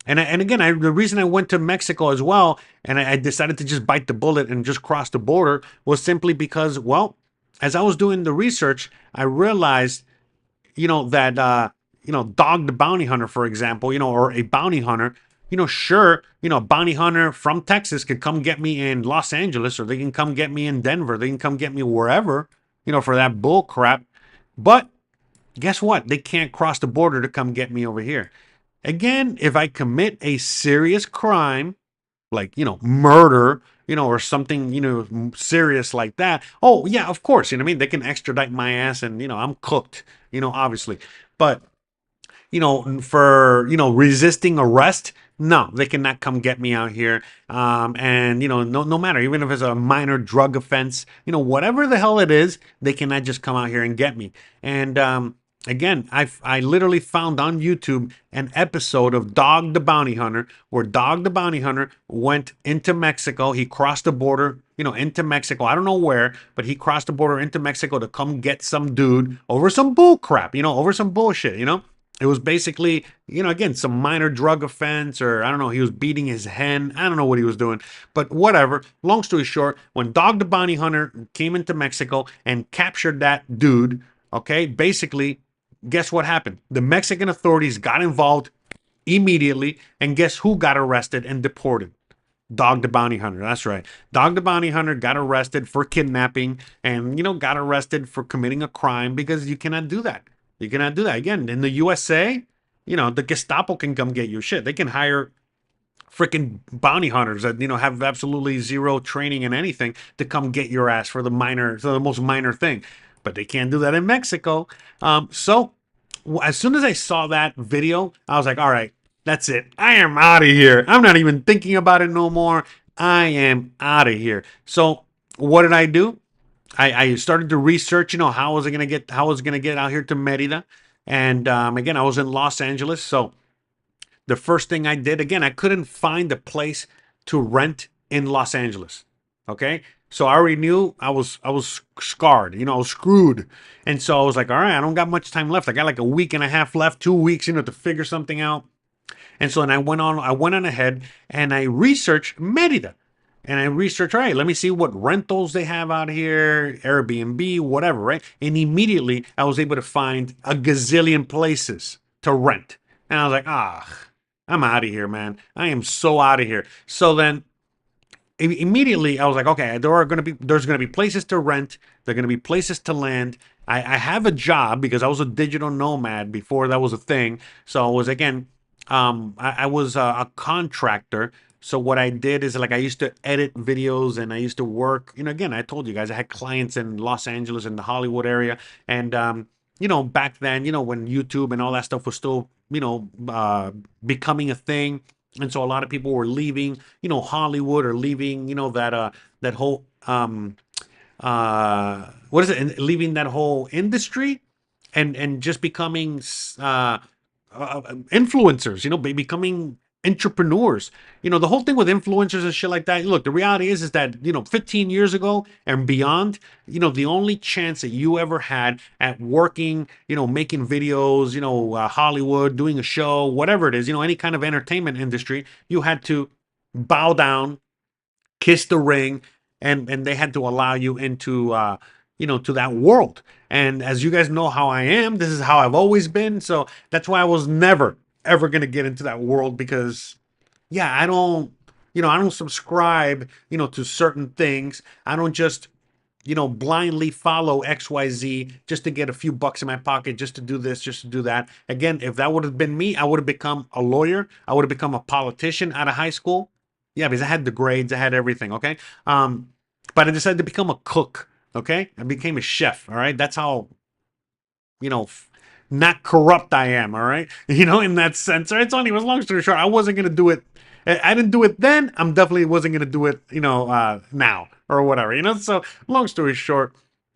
again, the reason I went to Mexico as well, and I decided to just bite the bullet and just cross the border, was simply because, well, as I was doing the research, I realized, that, Dog the Bounty Hunter, for example, or a bounty hunter, sure, a bounty hunter from Texas could come get me in Los Angeles, or they can come get me in Denver, they can come get me wherever, for that bull crap. But guess what? They can't cross the border to come get me over here. Again, if I commit a serious crime, like, murder, or something, serious like that, oh, yeah, of course, they can extradite my ass and, I'm cooked, obviously. But, for, resisting arrest, no, they cannot come get me out here. And, no matter, even if it's a minor drug offense, whatever the hell it is, they cannot just come out here and get me. And, again, I literally found on YouTube an episode of Dog the Bounty Hunter, where Dog the Bounty Hunter went into Mexico. He crossed the border, into Mexico. I don't know where, but he crossed the border into Mexico to come get some dude over some bull crap, over some bullshit, It was basically, again, some minor drug offense, or I don't know, he was beating his hen. I don't know what he was doing, but whatever. Long story short, when Dog the Bounty Hunter came into Mexico and captured that dude, okay, basically, guess what happened? The Mexican authorities got involved immediately. And guess who got arrested and deported? Dog the Bounty Hunter. That's right. Dog the Bounty Hunter got arrested for kidnapping and, got arrested for committing a crime because you cannot do that. You cannot do that. Again, in the USA, the Gestapo can come get you. Shit, they can hire freaking bounty hunters that, have absolutely zero training in anything to come get your ass for the most minor thing. But they can't do that in Mexico. So as soon as I saw that video, I was like, all right, that's it. I am out of here. I'm not even thinking about it no more. I am out of here. So what did I do? I started to research, how was I gonna get out here to Merida, and again, I was in Los Angeles. So the first thing I did, again, I couldn't find a place to rent in Los Angeles. Okay, so I already knew I was scarred, I was screwed, and so I was like, all right, I don't got much time left. I got like a week and a half left, 2 weeks, to figure something out. And so then I went on ahead and I researched Merida. And I researched, all right, let me see what rentals they have out here, Airbnb, whatever, right? And immediately I was able to find a gazillion places to rent. And I was like, I'm out of here, man. I am so out of here. So then immediately I was like, okay, there's gonna be places to rent, there're gonna be places to land. I have a job because I was a digital nomad before that was a thing. So I was again, I was a contractor. So what I did is like I used to edit videos and I used to work. Again, I told you guys I had clients in Los Angeles and the Hollywood area, and back then, when YouTube and all that stuff was still, becoming a thing. And so a lot of people were leaving, Hollywood, or leaving, that whole what is it? And leaving that whole industry and just becoming influencers, becoming entrepreneurs. The whole thing with influencers and shit like that. Look, the reality is that 15 years ago and beyond, the only chance that you ever had at working, making videos, Hollywood, doing a show, whatever it is, any kind of entertainment industry, you had to bow down, kiss the ring, and they had to allow you into to that world. And as you guys know how I am, this is how I've always been. So that's why I was never ever going to get into that world, because yeah, I don't subscribe, to certain things. I don't just blindly follow XYZ just to get a few bucks in my pocket, just to do this, just to do that. Again, if that would have been me, I would have become a lawyer. I would have become a politician out of high school. Yeah, because I had the grades, I had everything, okay? But I decided to become a cook, okay? I became a chef, all right? That's how, you know, not corrupt I am, all right? In that sense. All right, so anyways, long story short, I wasn't going to do it. I didn't do it then. I'm definitely wasn't going to do it, now or whatever, So long story short,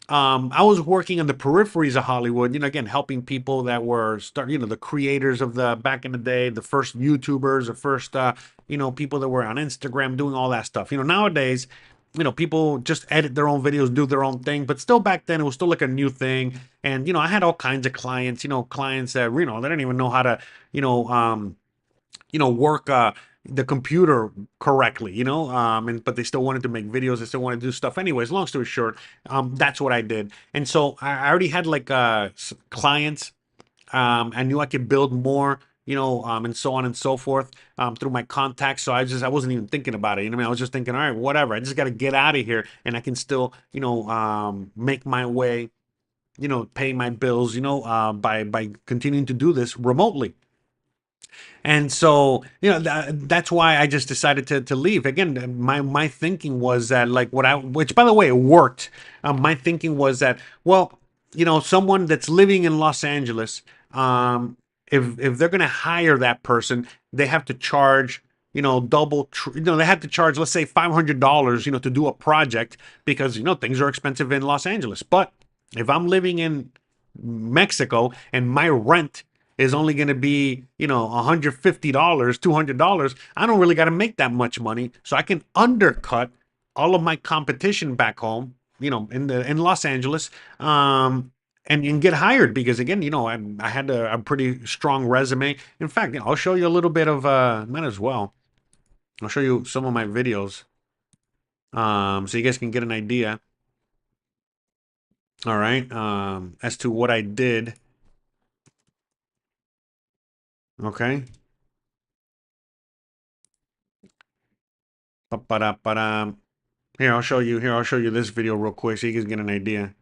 I was working on the peripheries of Hollywood, again, helping people that were the creators of the back in the day, the first YouTubers, the first, people that were on Instagram doing all that stuff. Nowadays, people just edit their own videos, do their own thing, but still back then it was still like a new thing. And, I had all kinds of clients, clients that, they didn't even know how to, work, the computer correctly, but they still wanted to make videos, they still wanted to do stuff. Anyways, long story short, that's what I did. And so I already had like clients. I knew I could build more, and so on and so forth, through my contacts. So I wasn't even thinking about it. I was just thinking, all right, whatever. I just got to get out of here, and I can still, make my way, pay my bills, by continuing to do this remotely. And so, that's why I just decided to leave. Again, my thinking was that, like, which by the way, it worked. My thinking was that, well, someone that's living in Los Angeles, if they're going to hire that person, they have to charge, they have to charge, let's say $500, to do a project, because, things are expensive in Los Angeles. But if I'm living in Mexico and my rent is only going to be, $150, $200, I don't really got to make that much money. So I can undercut all of my competition back home, in Los Angeles, and get hired, because again, I had a pretty strong resume. In fact, I'll show you a little bit of, might as well. I'll show you some of my videos, so you guys can get an idea. All right, as to what I did. Okay. Ba-ba-da-ba-da. Here, I'll show you. Here, I'll show you this video real quick so you can get an idea.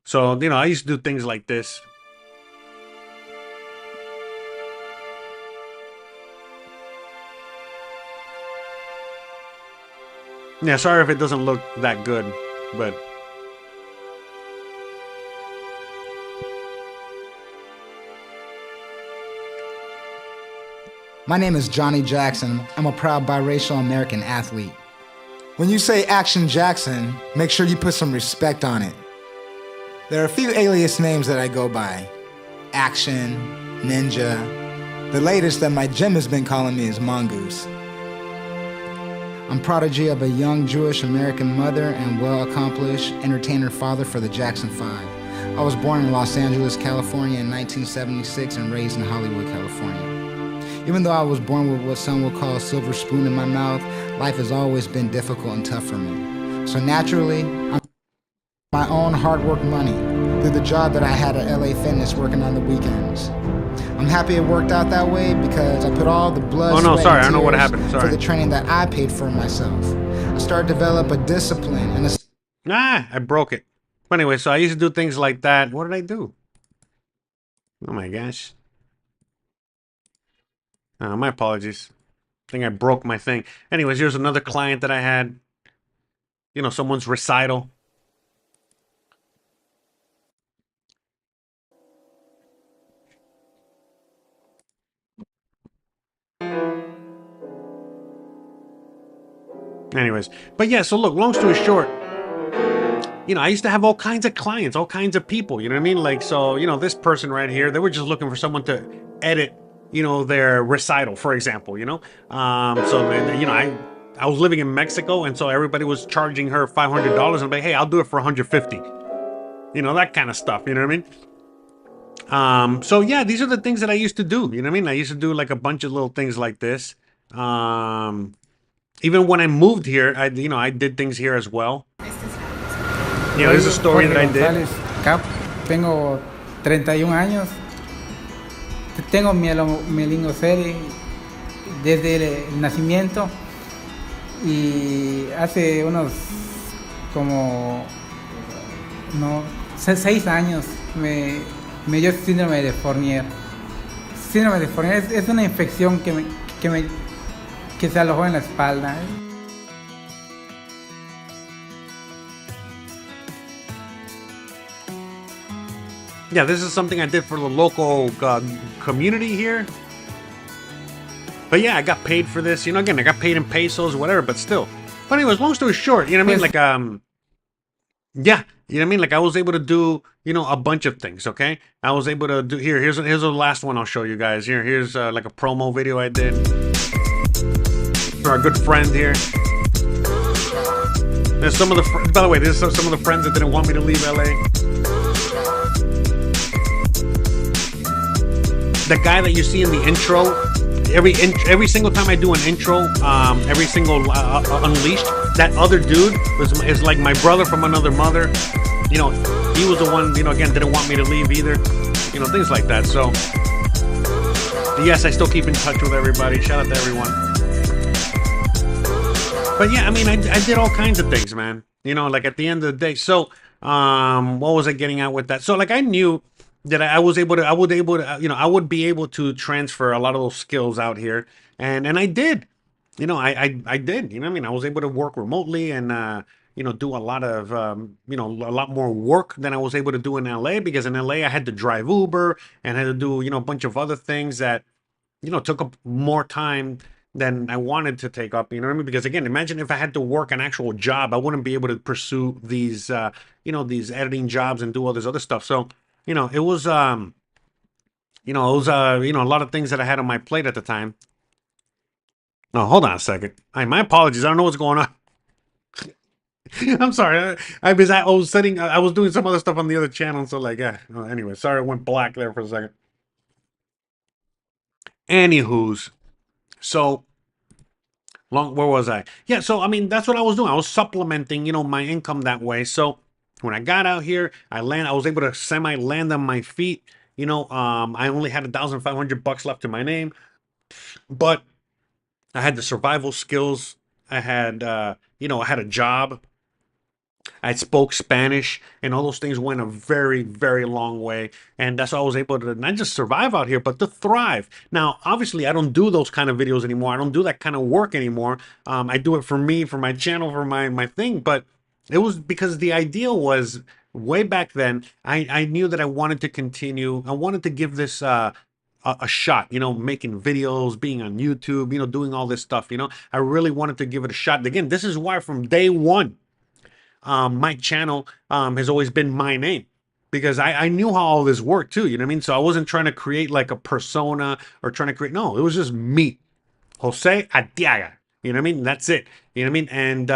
So, you know, I used to do things like this. Yeah, sorry if it doesn't look that good, but... My name is Johnny Jackson. I'm a proud biracial American athlete. When you say Action Jackson, make sure you put some respect on it. There are a few alias names that I go by. Action, Ninja. The latest that my gym has been calling me is Mongoose. I'm prodigy of a young Jewish American mother and well-accomplished entertainer father for the Jackson 5. I was born in Los Angeles, California in 1976 and raised in Hollywood, California. Even though I was born with what some will call a silver spoon in my mouth, life has always been difficult and tough for me. So naturally, I'm my own hard work money through the job that I had at LA Fitness working on the weekends. I'm happy it worked out that way because I put all the blood, sorry, I don't know what tears happened. Sorry. for the training that I paid for myself. I started to develop a discipline and I broke it. But anyway, so I used to do things like that. What did I do? Oh my gosh. My apologies. I think I broke my thing. Anyways, here's another client that I had. You know, someone's recital. Anyways, but yeah, so look, long story short, you know, I used to have all kinds of clients, all kinds of people, you know what I mean? Like, so, you know, this person right here, they were just looking for someone to edit, you know, their recital, for example, you know? So, you know, I was living in Mexico, and so everybody was charging her $500, and I'm like, hey, I'll do it for $150. You know, that kind of stuff, you know what I mean? So yeah, these are the things that I used to do, you know what I mean? I used to do like a bunch of little things like this. Even when I moved here, I did things here as well. You know, there's a story that I did. Tengo 31 años. Tengo mielingoceles desde el nacimiento y hace unos como 6 años me dio síndrome de Fournier. Síndrome de Fournier es una infección que se alojó en la espalda. Yeah, this is something I did for the local community here. But yeah, I got paid for this. You know, again, I got paid in pesos, whatever, but still. But anyways, long story short, you know what I mean? Like, yeah, you know what I mean? Like, I was able to do, you know, a bunch of things, okay? I was able to do, here's the last one I'll show you guys. Here's like a promo video I did for our good friend here. There's some of the, by the way, there's some of the friends that didn't want me to leave LA. The guy that you see in the intro, every single time I do an intro, every single Unleashed, that other dude is like my brother from another mother. You know, he was the one, you know, again, didn't want me to leave either. You know, things like that. So, yes, I still keep in touch with everybody. Shout out to everyone. But yeah, I mean, I did all kinds of things, man. You know, like at the end of the day. So, what was I getting at with that? So, like, I knew that I would be able to transfer a lot of those skills out here, and I did, you know, I did, you know what I mean? I was able to work remotely and, you know, do a lot of, you know, a lot more work than I was able to do in LA, because in LA I had to drive Uber and had to do, you know, a bunch of other things that, you know, took up more time than I wanted to take up, you know what I mean? Because again, imagine if I had to work an actual job, I wouldn't be able to pursue these, you know, these editing jobs and do all this other stuff. So, you know, it was, you know, a lot of things that I had on my plate at the time. No, hold on a second. My apologies. I don't know what's going on. I'm sorry. I was doing some other stuff on the other channel. So like, yeah. Anyway, sorry, it went black there for a second. Anywho's, so where was I? Yeah. So, I mean, that's what I was doing. I was supplementing, you know, my income that way. So when I got out here, I was able to semi land on my feet. I only had $1,500 left in my name, but I had the survival skills. I had, I had a job. I spoke Spanish, and all those things went a very, very long way. And that's why I was able to not just survive out here, but to thrive. Now, obviously, I don't do those kind of videos anymore. I don't do that kind of work anymore. I do it for me, for my channel, for my thing. But it was because the idea was way back then. I knew that I wanted to continue. I wanted to give this a shot, making videos, being on YouTube, doing all this stuff. I really wanted to give it a shot. Again, this is why from day one, my channel has always been my name, because I knew how all this worked too. You know what I mean? So I wasn't trying to create like a persona or trying to create. No, it was just me, Jose Artiaga. You know what I mean? That's it. You know what I mean? And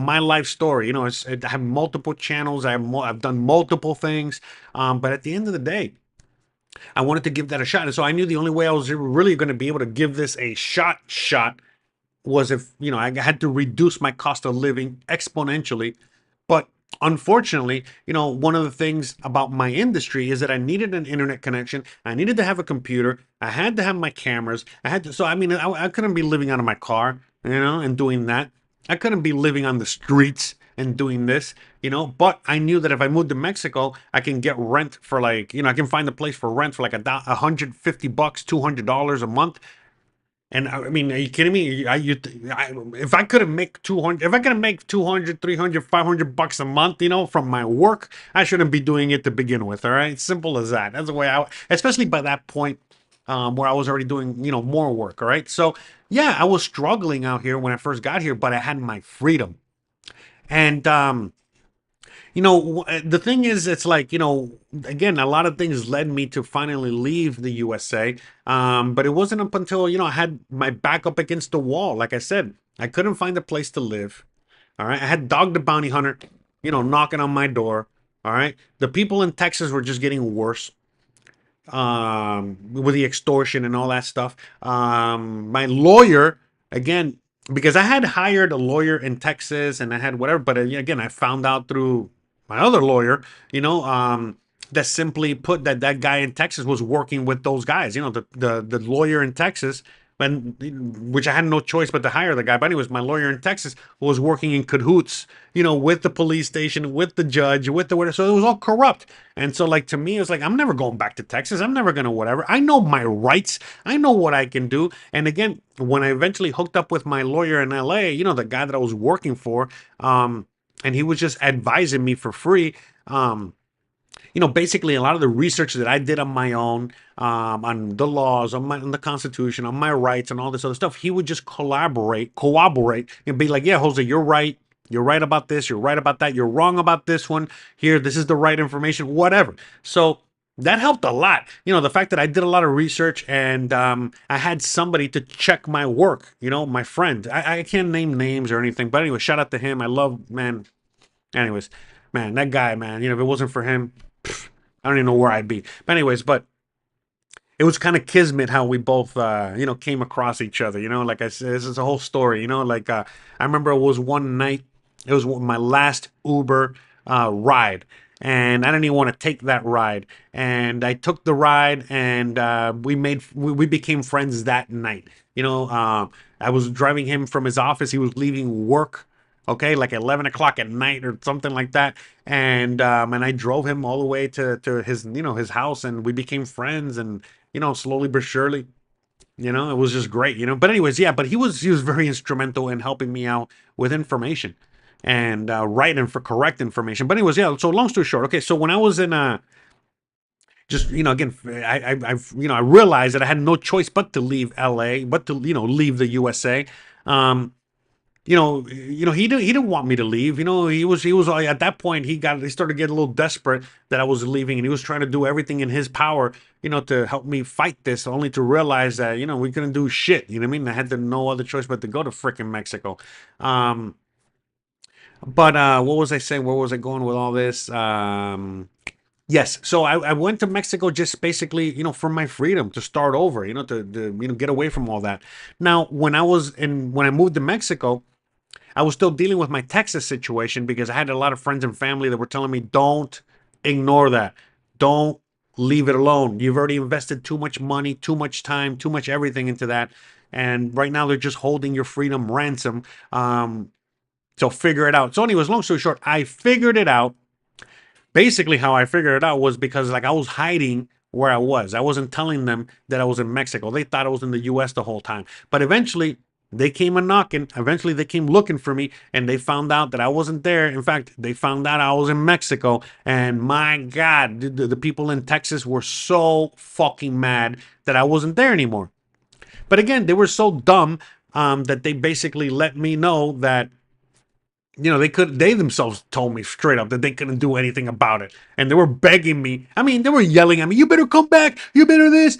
my life story. I have multiple channels. I've done multiple things. But at the end of the day, I wanted to give that a shot. And so I knew the only way I was really going to be able to give this a shot was if, I had to reduce my cost of living exponentially. But unfortunately, one of the things about my industry is that I needed an internet connection. I needed to have a computer. I had to have my cameras. I couldn't be living out of my car, and doing that. I couldn't be living on the streets and doing this, but I knew that if I moved to Mexico, I can get rent for I can find a place for rent for like $150, $200 a month. And I mean, are you kidding me? If I couldn't make 200, if I could make 200, 300, $500 a month, from my work, I shouldn't be doing it to begin with. All right. Simple as that. That's the way especially by that point, where I was already doing, more work. All right. So yeah, I was struggling out here when I first got here, but I had my freedom. And, the thing is, it's like, again, a lot of things led me to finally leave the USA. But it wasn't up until, I had my back up against the wall. Like I said, I couldn't find a place to live. All right. I had Dog the Bounty Hunter, knocking on my door. All right. The people in Texas were just getting worse, with the extortion and all that stuff. My lawyer, again, because I had hired a lawyer in Texas and I had whatever, but again, I found out through my other lawyer, that simply put that guy in Texas was working with those guys, the lawyer in Texas, which I had no choice but to hire the guy. But anyways, my lawyer in Texas was working in cahoots, with the police station, with the judge, with the whatever. So it was all corrupt. And so, like, to me, it was like, I'm never going back to Texas. I'm never going to whatever. I know my rights. I know what I can do. And again, when I eventually hooked up with my lawyer in LA, the guy that I was working for, and he was just advising me for free. Basically a lot of the research that I did on my own, on the laws, on the Constitution, on my rights, and all this other stuff, he would just cooperate, and be like, "Yeah, Jose, you're right. You're right about this. You're right about that. You're wrong about this one. Here, this is the right information. Whatever." So that helped a lot. The fact that I did a lot of research and I had somebody to check my work. My friend. I can't name names or anything, but anyway, shout out to him. I love, man. Anyways, man, that guy, man. If it wasn't for him, I don't even know where I'd be. But anyways, it was kind of kismet how we both, came across each other. Like I said, this is a whole story. I remember it was one night. It was my last Uber ride, and I didn't even want to take that ride. And I took the ride, and we became friends that night. I was driving him from his office. He was leaving work. Okay, like 11 o'clock at night or something like that, and I drove him all the way to his his house, and we became friends, and slowly but surely, it was just great, But anyways, yeah, but he was very instrumental in helping me out with information and writing for correct information. But anyways, yeah. So long story short, okay, so when I was in just again, I realized that I had no choice but to leave LA, but to leave the USA. He didn't want me to leave. He was at that point he started getting a little desperate that I was leaving, and he was trying to do everything in his power, to help me fight this, only to realize that, we couldn't do shit. You know what I mean? I had no other choice but to go to frickin' Mexico. But what was I saying? Where was I going with all this? Yes. So I went to Mexico just basically, for my freedom to start over, to get away from all that. Now, when I moved to Mexico, I was still dealing with my Texas situation because I had a lot of friends and family that were telling me, don't ignore that. Don't leave it alone. You've already invested too much money, too much time, too much everything into that. And right now they're just holding your freedom ransom. So figure it out. So anyways, long story short, I figured it out. Basically, how I figured it out was because like I was hiding where I was. I wasn't telling them that I was in Mexico. They thought I was in the US the whole time. But eventually they came a knocking. Eventually they came looking for me and they found out that I wasn't there. In fact, they found out I was in Mexico. And my God, the people in Texas were so fucking mad that I wasn't there anymore. But again, they were so dumb that they basically let me know that they themselves told me straight up that they couldn't do anything about it. And they were begging me. I mean, they were yelling at me, you better come back, you better this.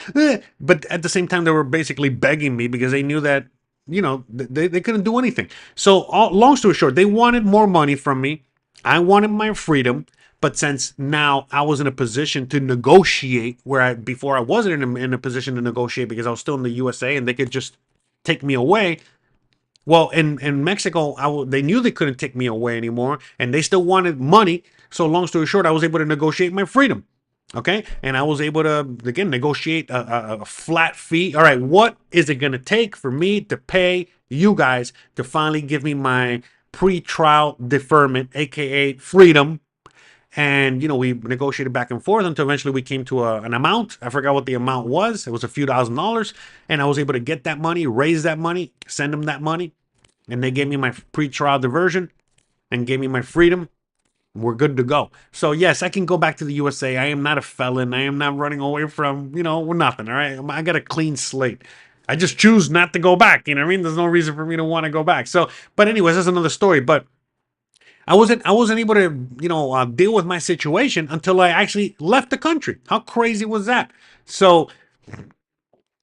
But at the same time, they were basically begging me because they knew that, they couldn't do anything. So long story short, they wanted more money from me. I wanted my freedom. But since now I was in a position to negotiate before I wasn't in a position to negotiate because I was still in the USA and they could just take me away. Well, in Mexico, they knew they couldn't take me away anymore, and they still wanted money. So, long story short, I was able to negotiate my freedom. Okay, and I was able to again negotiate a flat fee. All right, what is it going to take for me to pay you guys to finally give me my pre-trial deferment, aka freedom? And we negotiated back and forth until eventually we came to an amount. I forgot what the amount was. It was a few $1,000s, and I was able to get that money, raise that money, send them that money, and they gave me my pre-trial diversion and gave me my freedom. We're good to go. So yes, I can go back to the USA. I am not a felon. I am not running away from nothing. All right, I got a clean slate. I just choose not to go back. You know what I mean? There's no reason for me to want to go back. So, but anyways, that's another story. But I wasn't able to deal with my situation until I actually left the country. How crazy was that? So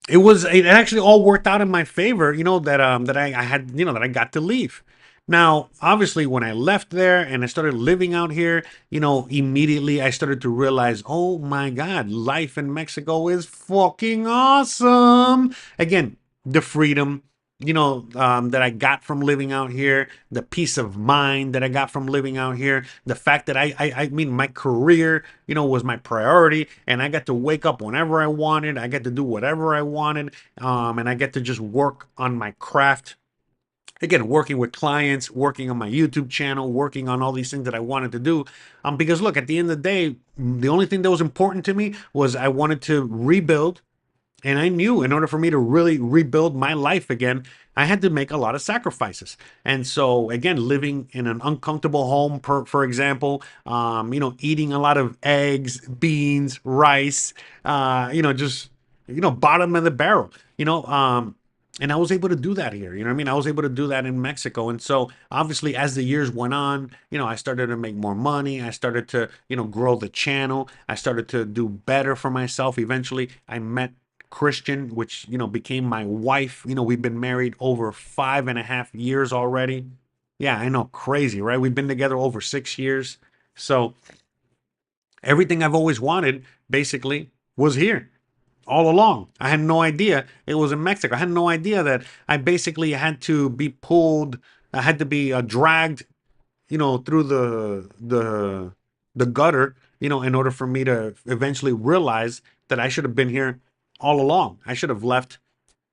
it actually all worked out in my favor. That I had that I got to leave. Now, obviously, when I left there and I started living out here, immediately I started to realize, oh my God, life in Mexico is fucking awesome. Again, the freedom, that I got from living out here, the peace of mind that I got from living out here, the fact that I mean, my career, was my priority, and I got to wake up whenever I wanted. I get to do whatever I wanted, and I get to just work on my craft. Again, working with clients, working on my YouTube channel, working on all these things that I wanted to do. Because look, at the end of the day, the only thing that was important to me was I wanted to rebuild. And I knew in order for me to really rebuild my life again, I had to make a lot of sacrifices. And so, again, living in an uncomfortable home, for example, eating a lot of eggs, beans, rice, just, bottom of the barrel, and I was able to do that here. You know what I mean? I was able to do that in Mexico. And so obviously as the years went on, I started to make more money. I started to, grow the channel. I started to do better for myself. Eventually I met Christian, which, became my wife. We've been married over 5.5 years already. Yeah, I know. Crazy, right? We've been together over 6 years. So everything I've always wanted basically was here all along. I had no idea it was in Mexico. I had no idea that I basically had to be pulled. I had to be dragged, through the gutter, in order for me to eventually realize that I should have been here all along. I should have left.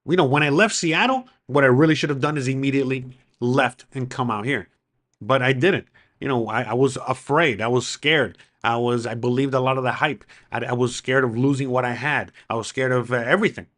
When I left Seattle, what I really should have done is immediately left and come out here. But I didn't. I was afraid. I was scared. I believed a lot of the hype. I was scared of losing what I had. I was scared of everything.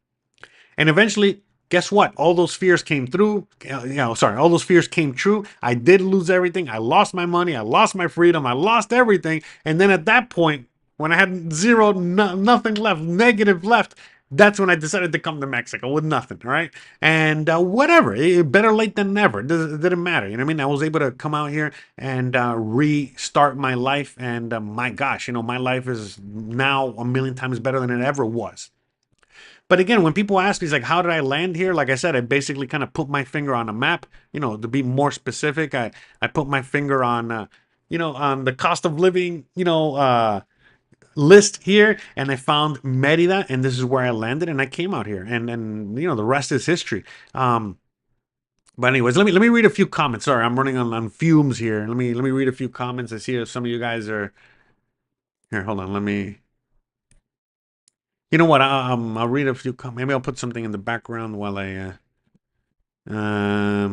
And eventually, guess what? All those fears came through. All those fears came true. I did lose everything. I lost my money. I lost my freedom. I lost everything. And then at that point, when I had nothing left, negative left, that's when I decided to come to Mexico with nothing, right? And whatever, better late than never. It didn't matter, you know what I mean? I was able to come out here and restart my life, and my gosh, my life is now a million times better than it ever was. But again, when people ask me, like, how did I land here? Like I said, I basically kind of put my finger on a map. To be more specific, I put my finger on, on the cost of living, list here, and I found Merida, and this is where I landed, and I came out here, and the rest is history. But anyways, let me read a few comments. Sorry, I'm running on fumes here. Let me read a few comments. I see if some of you guys are here. Hold on, let me You know what? I'll read a few comments. Maybe I'll put something in the background while I. Let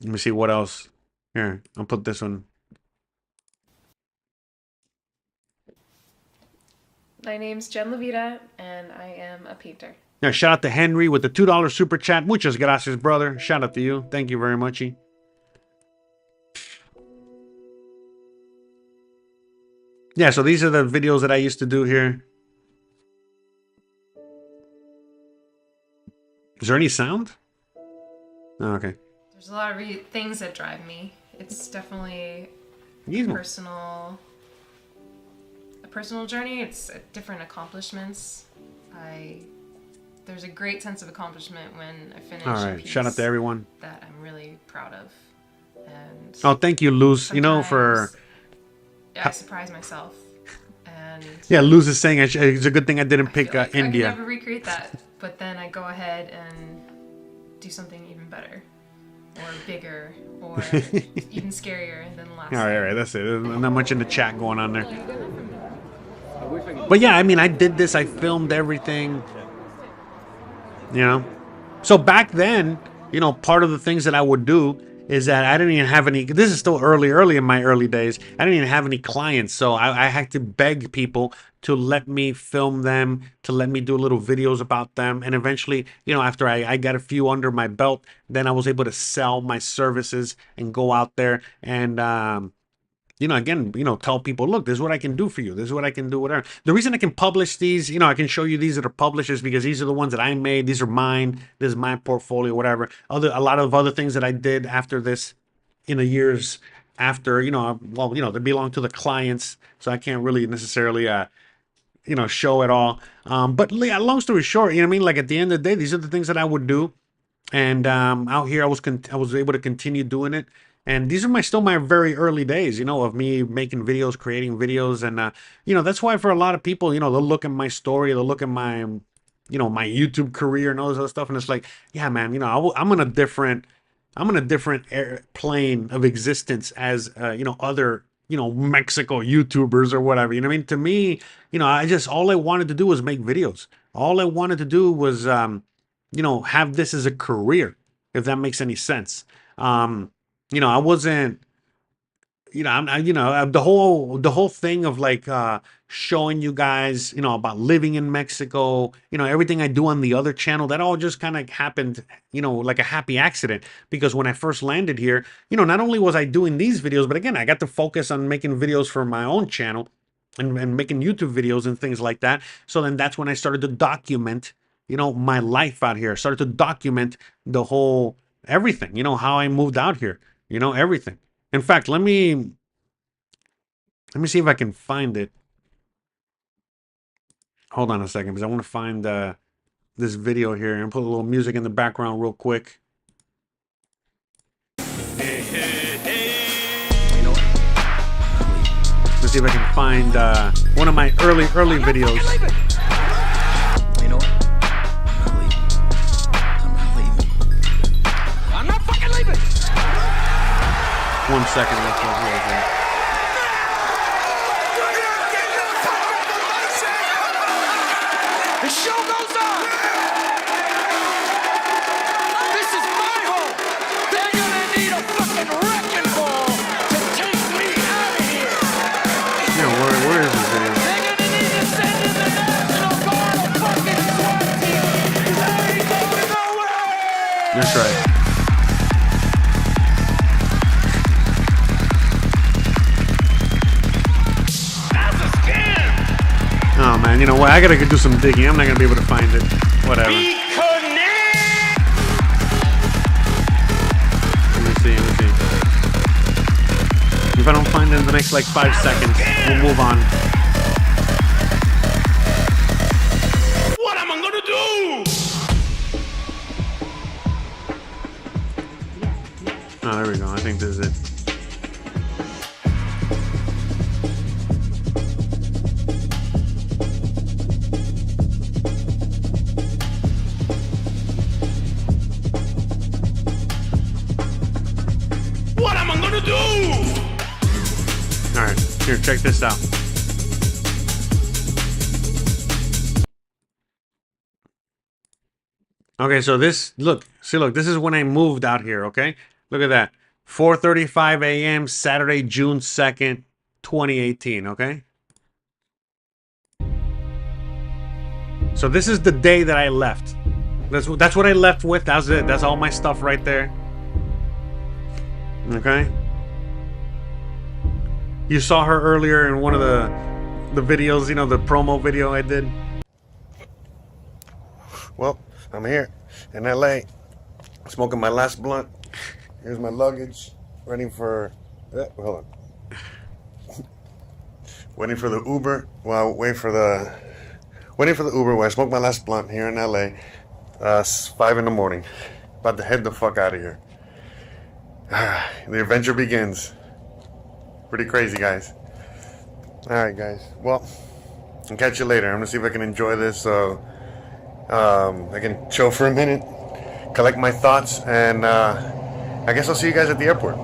me see what else. Here, I'll put this one. My name's Jen Levita, and I am a painter. Yeah, shout out to Henry with the $2 super chat. Muchas gracias, brother. Shout out to you. Thank you very much. Yeah, so these are the videos that I used to do here. Is there any sound? Oh, okay. There's a lot of things that drive me. It's definitely a personal journey. It's different accomplishments. There's a great sense of accomplishment when I finish. All a right, piece shout out to everyone that I'm really proud of. And oh, thank you, Luz. You know, for I surprise myself. And yeah, Luz is saying it's a good thing I didn't pick like India. I can never recreate that, but then I go ahead and do something even better, or bigger, or even scarier than the last. All right, that's it. There's not much in the chat going on there. But yeah, I mean, I did this. I filmed everything. You know, so back then, you know, part of the things that I would do is that I didn't even have any. This is still early in my early days. I didn't even have any clients, so I had to beg people to let me film them, to let me do little videos about them, and eventually, you know, after I got a few under my belt, then I was able to sell my services and go out there and you know, again, you know, tell people, look, this is what I can do for you. This is what I can do, whatever. The reason I can publish these, you know, I can show you these that are published is because these are the ones that I made. These are mine. This is my portfolio, whatever. A lot of other things that I did after this in the years after, you know, well, you know, they belong to the clients. So I can't really necessarily, you know, show it all. But yeah, long story short, you know what I mean? Like at the end of the day, these are the things that I would do. And out here, I was able to continue doing it. And these are still my very early days, you know, of me making videos, creating videos. And, you know, that's why for a lot of people, you know, they'll look at my story, they'll look at my, you know, my YouTube career and all this other stuff. And it's like, yeah, man, you know, I'm on a different plane of existence as, you know, other, you know, Mexico YouTubers or whatever. You know what I mean? To me, you know, all I wanted to do was make videos. All I wanted to do was, you know, have this as a career, if that makes any sense. You know, I wasn't, you know, the whole thing of like showing you guys, you know, about living in Mexico, you know, everything I do on the other channel, that all just kind of happened, you know, like a happy accident. Because when I first landed here, you know, not only was I doing these videos, but again, I got to focus on making videos for my own channel and making YouTube videos and things like that. So then that's when I started to document, you know, my life out here. I started to document the whole everything, you know, how I moved out here. You know, everything. In fact, let me see if I can find it. Hold on a second, because I want to find this video here and put a little music in the background real quick. Let's see if I can find one of my early videos. You know what? I'm not fucking leaving. 1 second. The show goes on. This is my home. They're gonna need a fucking wrecking ball to take me out of here. Yeah, where is this video? They're gonna need to send in the National Guard of fucking SWAT team. 'Cause I ain't going nowhere. That's right. Oh man, you know what? I gotta do some digging. I'm not gonna be able to find it. Whatever. Let me see. If I don't find it in the next like 5 seconds, we'll move on. What am I gonna do? Oh, there we go. I think this is it. What am I gonna do? All right, here, check this out. Okay, so this look, this is when I moved out here. Okay, look at that, 4:35 a.m. Saturday, June 2nd, 2018. Okay, so this is the day that I left. That's what I left with. That's it. That's all my stuff right there. Okay. You saw her earlier in one of the videos, you know, the promo video I did. Well, I'm here in LA, smoking my last blunt. Here's my luggage, waiting for. Hold on. Waiting for the Uber. Well, waiting for the Uber while I smoke my last blunt here in LA. 5 in the morning. About to head the fuck out of here. The adventure begins. Pretty crazy, guys. Alright, guys. Well, I'll catch you later. I'm gonna see if I can enjoy this so I can chill for a minute, collect my thoughts, and I guess I'll see you guys at the airport.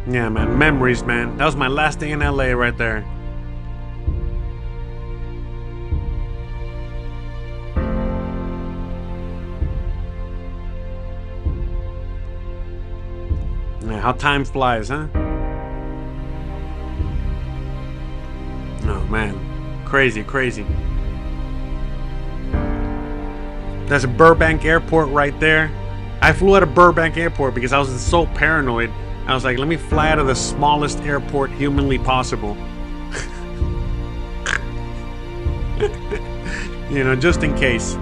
Yeah, man. Memories, man. That was my last day in LA right there. Yeah, how time flies, huh? Oh, man. Crazy, crazy. That's a Burbank Airport right there. I flew out of Burbank Airport because I was so paranoid. I was like, let me fly out of the smallest airport humanly possible. You know, just in case.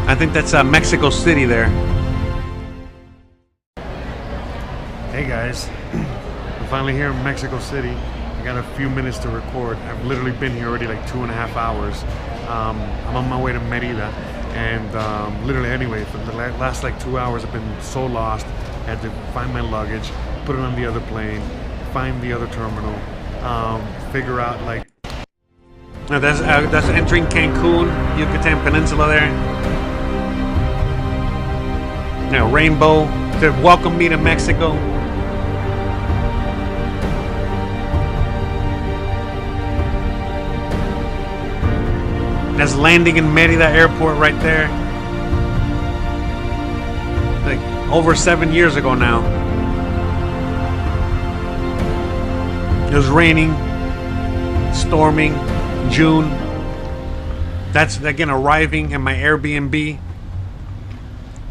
I think that's Mexico City there. Hey guys, I'm finally here in Mexico City. I got a few minutes to record. I've literally been here already like 2.5 hours. I'm on my way to Merida, and literally anyway, for the last like 2 hours I've been so lost. I had to find my luggage, put it on the other plane, find the other terminal, figure out like... that's entering Cancun, Yucatan Peninsula there. You know, rainbow to welcome me to Mexico. That's landing in Merida Airport right there. Like over 7 years ago now. It was raining, storming, June. That's again arriving at my Airbnb.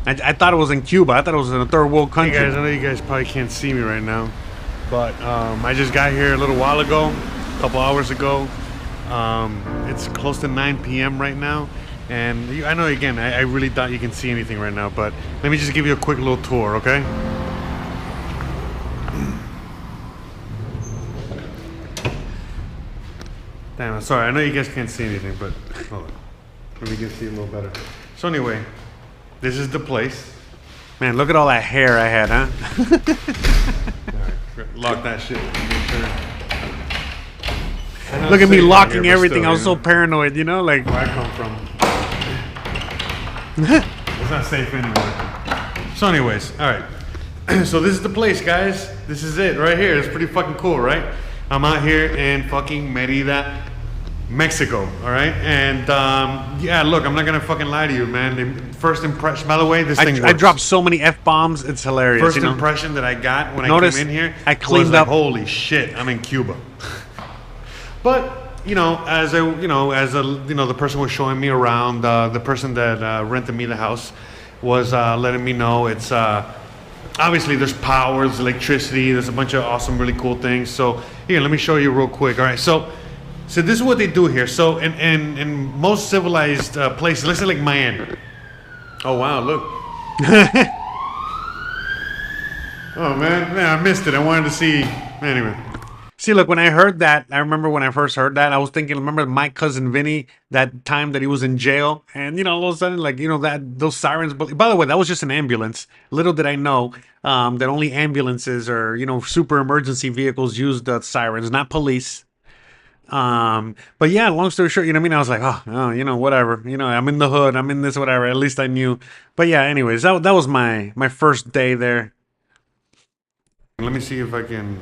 I thought it was in Cuba. I thought it was in a third world country. Hey guys, I know you guys probably can't see me right now, but I just got here a little while ago, a couple hours ago. It's close to 9 p.m. right now, and I know again, I really thought you can see anything right now, but let me just give you a quick little tour, okay? Damn, I'm sorry. I know you guys can't see anything, but hold on. Let me get see a little better. So anyway. This is the place. Man, look at all that hair I had, huh? Alright, lock that shit. Look at me locking here, everything. Still, I was so paranoid, you know, like where I come from. It's not safe anywhere. So anyways, alright. So this is the place, guys. This is it right here. It's pretty fucking cool, right? I'm out here in fucking Merida, Mexico, all right? And yeah, look, I'm not gonna fucking lie to you, man. The first impression, by the way, this thing works. I dropped so many F-bombs, it's hilarious. First impression that I got when I came in here, I cleaned up. Like, holy shit, I'm in Cuba. But you know, the person was showing me around, the person that rented me the house was letting me know it's obviously there's power, there's electricity, there's a bunch of awesome, really cool things. So here, let me show you real quick. All right, so this is what they do here. So in most civilized places, let's say like Miami. Oh wow, look. Oh man, I missed it. I wanted to see. Anyway, see, look, when I heard that, I remember when I first heard that, I was thinking, remember my cousin Vinny, that time that he was in jail, and all of a sudden, like that those sirens. But by the way, that was just an ambulance. Little did I know that only ambulances or super emergency vehicles use the sirens, not police. But yeah, long story short, I mean, I was like, oh, whatever, I'm in the hood, I'm in this, whatever. At least I knew. But yeah, anyways, that was my first day there. Let me see if I can.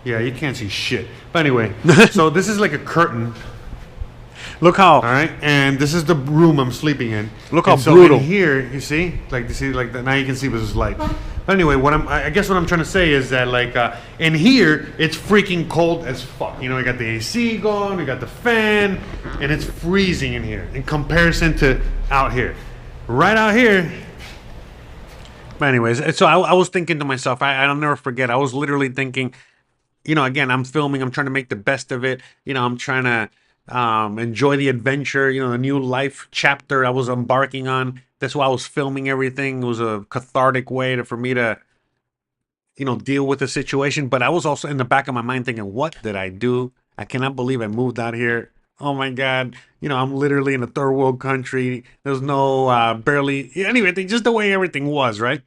Yeah, you can't see shit. But anyway, so this is like a curtain. Look how. All right, and this is the room I'm sleeping in. Look how brutal. In here, you see, like that. Now you can see with this light. But anyway, I guess what I'm trying to say is that like in here, it's freaking cold as fuck. You got the AC going, we got the fan, and it's freezing in here in comparison to out here. Right out here. But anyways, so I was thinking to myself, I'll never forget. I was literally thinking, again, I'm filming. I'm trying to make the best of it. I'm trying to enjoy the adventure. The new life chapter I was embarking on. That's why I was filming everything. It was a cathartic way for me to, deal with the situation. But I was also in the back of my mind thinking, what did I do? I cannot believe I moved out here. Oh my God. I'm literally in a third world country. There's no barely anyway, just the way everything was, right?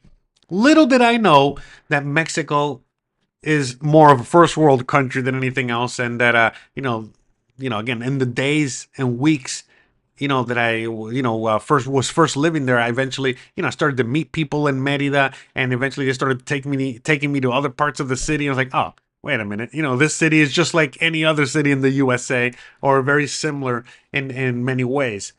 Little did I know that Mexico is more of a first world country than anything else, and that again, in the days and weeks that I first living there, I eventually I started to meet people in Merida, and eventually they started taking me to other parts of the city. I was like, oh, wait a minute, this city is just like any other city in the USA, or very similar in many ways.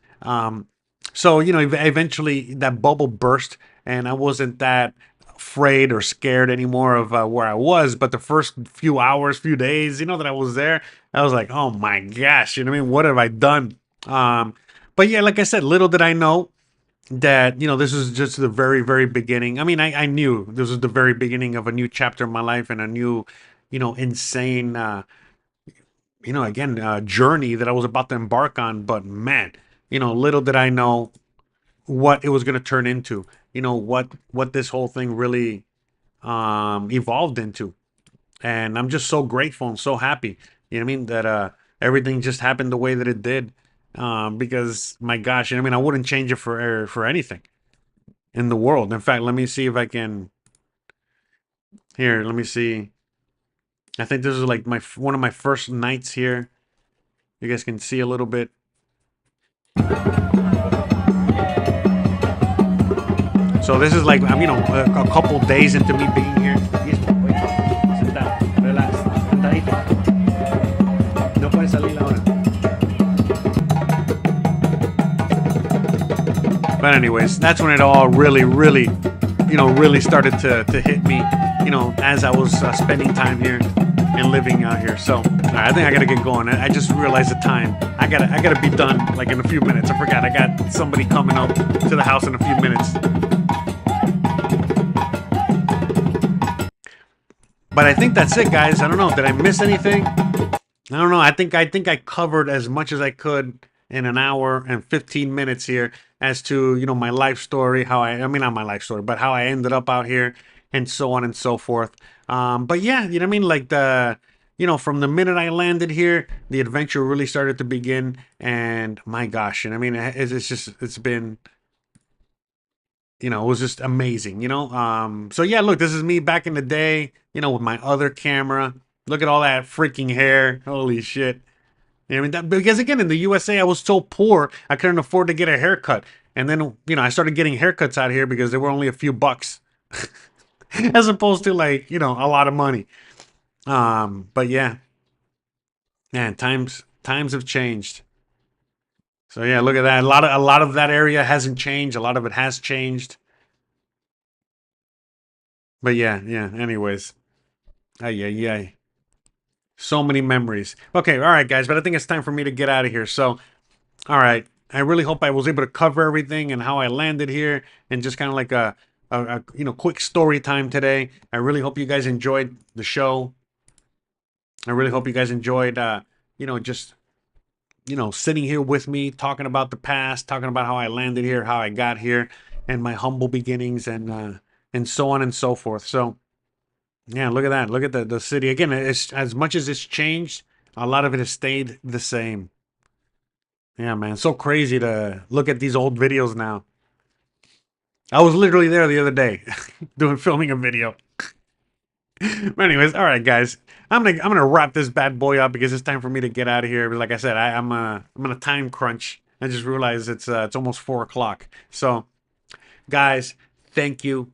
So eventually that bubble burst, and I wasn't that afraid or scared anymore of where I was. But the first few hours, few days, that I was there, I was like, oh my gosh, what I mean? What have I done? But yeah, like I said, little did I know that, this is just the very, very beginning. I mean, I knew this was the very beginning of a new chapter in my life and a new, insane, journey that I was about to embark on. But man, little did I know what it was going to turn into, what this whole thing really evolved into. And I'm just so grateful and so happy, what I mean, that everything just happened the way that it did. Because my gosh, I mean, I wouldn't change it for anything in the world. In fact, let me see if I can. Here, let me see. I think this is like one of my first nights here. You guys can see a little bit. So this is like, a couple days into me being here. Sit down, relax, sentadito. No puedes salir ahora. But anyways, that's when it all really, really, really started to hit me, as I was spending time here and living out here. So, all right, I think I gotta get going. I just realized the time. I gotta be done like in a few minutes. I forgot. I got somebody coming up to the house in a few minutes. But I think that's it, guys. I don't know. Did I miss anything? I don't know. I think I covered as much as I could in an hour and 15 minutes here as to, my life story, I mean, not my life story, but how I ended up out here and so on and so forth. But yeah, you know what I mean? Like from the minute I landed here, the adventure really started to begin. And my gosh, I mean, it's been, it was just amazing, So yeah, look, this is me back in the day, with my other camera. Look at all that freaking hair. Holy shit. I mean, because again, in the USA, I was so poor, I couldn't afford to get a haircut. And then, I started getting haircuts out here because they were only a few bucks. As opposed to like, a lot of money. But yeah. Man, times have changed. So yeah, look at that. A lot of that area hasn't changed. A lot of it has changed. But yeah, anyways. Ay. So many memories. Okay, all right, guys, but I think it's time for me to get out of here. So, all right, I really hope I was able to cover everything and how I landed here, and just kind of like a quick story time today. I really hope you guys enjoyed the show. I really hope you guys enjoyed, just sitting here with me, talking about the past, talking about how I landed here, how I got here, and my humble beginnings, and and so on and so forth. So yeah, look at that. Look at the city again. It's as much as it's changed, a lot of it has stayed the same. Yeah, man, so crazy to look at these old videos now. I was literally there the other day, doing filming a video. But anyways, all right, guys, I'm gonna wrap this bad boy up because it's time for me to get out of here. But like I said, I'm on a time crunch. I just realized it's almost 4 o'clock. So, guys, thank you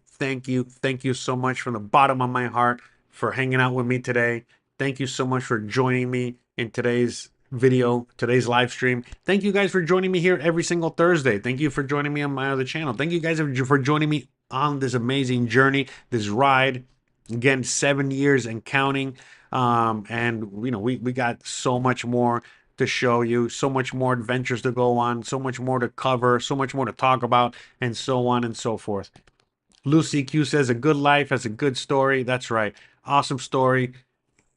so much from the bottom of my heart for hanging out with me today. Thank you so much for joining me in today's video, today's live stream. Thank you guys for joining me here every single Thursday. Thank you for joining me on my other channel. Thank you guys for joining me on this amazing journey, this ride. Again, 7 years and counting. And we got so much more to show you, so much more adventures to go on, so much more to cover, so much more to talk about, and so on and so forth. Lucy Q says a good life has a good story. That's right. Awesome story.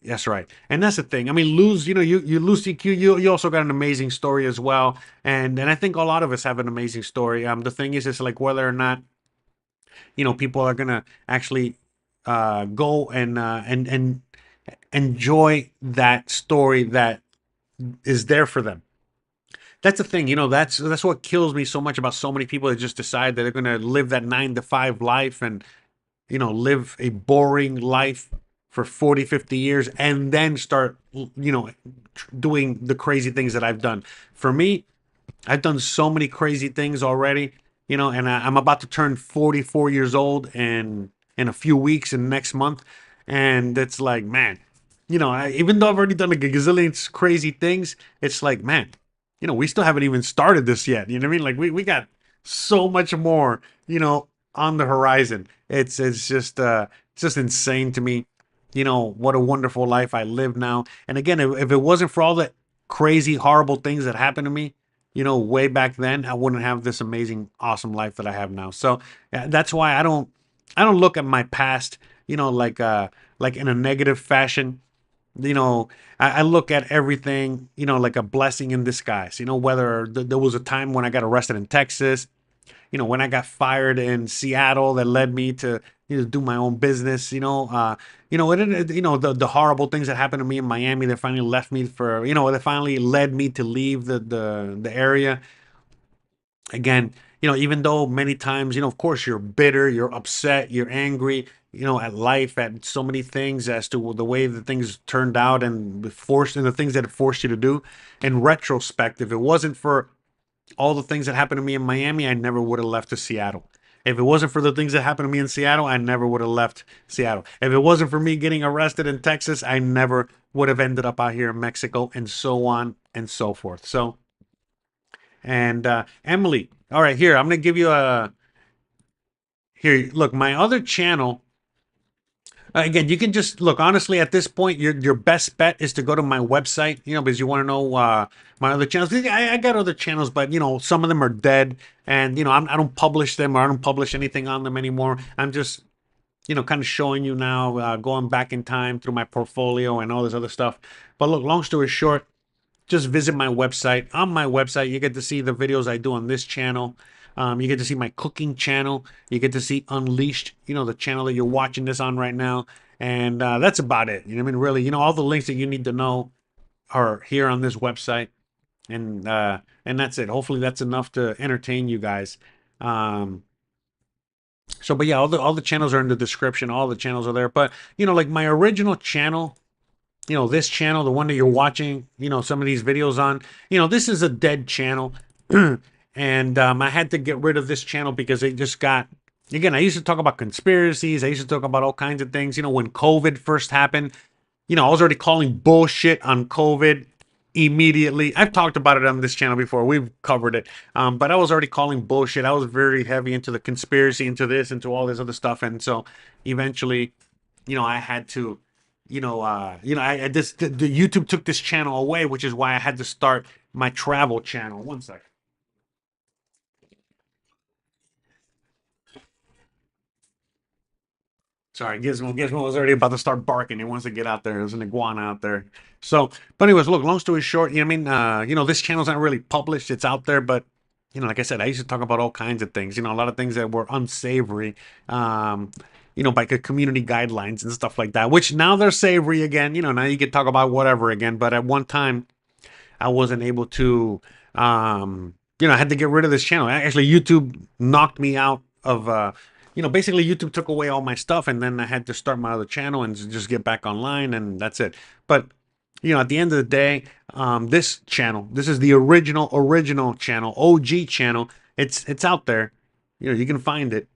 That's right. And that's the thing. I mean, you Lucy Q, you also got an amazing story as well. And I think a lot of us have an amazing story. The thing is, it's like whether or not, people are gonna actually go and enjoy that story that is there for them. That's the thing, that's what kills me so much about so many people that just decide that they're gonna live that 9 to 5 life and live a boring life for 40, 50 years and then start doing the crazy things that I've done. For me, I've done so many crazy things already, and I'm about to turn 44 years old in a few weeks and next month. And it's like, man, even though I've already done a gazillion crazy things, it's like, man, we still haven't even started this yet. You know what I mean? Like we got so much more, on the horizon. It's just insane to me. What a wonderful life I live now. And again, if it wasn't for all the crazy, horrible things that happened to me, way back then, I wouldn't have this amazing, awesome life that I have now. So yeah, that's why I don't look at my past, like in a negative fashion. I look at everything, like a blessing in disguise. Whether there was a time when I got arrested in Texas, when I got fired in Seattle, that led me to do my own business. The horrible things that happened to me in Miami that finally left me for, that finally led me to leave the area. Again, even though many times, of course, you're bitter, you're upset, you're angry, at life, at so many things as to the way the things turned out and the things that it forced you to do. In retrospect, if it wasn't for all the things that happened to me in Miami, I never would have left to Seattle. If it wasn't for the things that happened to me in Seattle, I never would have left Seattle. If it wasn't for me getting arrested in Texas, I never would have ended up out here in Mexico, and so on and so forth. So, and Emily, all right, here, I'm going to give you here, look, my other channel. Again, you can just look, honestly, at this point, your best bet is to go to my website, because you want to know my other channels. I got other channels, but, some of them are dead, and, I don't publish them, or I don't publish anything on them anymore. I'm just, kind of showing you now, going back in time through my portfolio and all this other stuff. But look, long story short, just visit my website. On my website, you get to see the videos I do on this channel. You get to see my cooking channel. You get to see Unleashed, the channel that you're watching this on right now. And that's about it. I mean, really, all the links that you need to know are here on this website. And that's it. Hopefully that's enough to entertain you guys. But yeah, all the channels are in the description. All the channels are there. But, like my original channel, this channel, the one that you're watching, some of these videos on, this is a dead channel. And I had to get rid of this channel because it just got, again, I used to talk about conspiracies. I used to talk about all kinds of things. When COVID first happened, I was already calling bullshit on COVID immediately. I've talked about it on this channel before. We've covered it. But I was already calling bullshit. I was very heavy into the conspiracy, into this, into all this other stuff. And so eventually, I had to, the YouTube took this channel away, which is why I had to start my travel channel. One second. Sorry, Gizmo was already about to start barking. He wants to get out there. There's an iguana out there. So, but anyways, look, long story short, this channel's not really published. It's out there, but like I said, I used to talk about all kinds of things, a lot of things that were unsavory, by the community guidelines and stuff like that, which now they're savory again. Now you can talk about whatever again. But at one time, I wasn't able to, I had to get rid of this channel. Actually, YouTube knocked me out of, basically YouTube took away all my stuff, and then I had to start my other channel and just get back online, and that's it. But at the end of the day, this channel, this is the original channel, OG channel. It's out there. You can find it.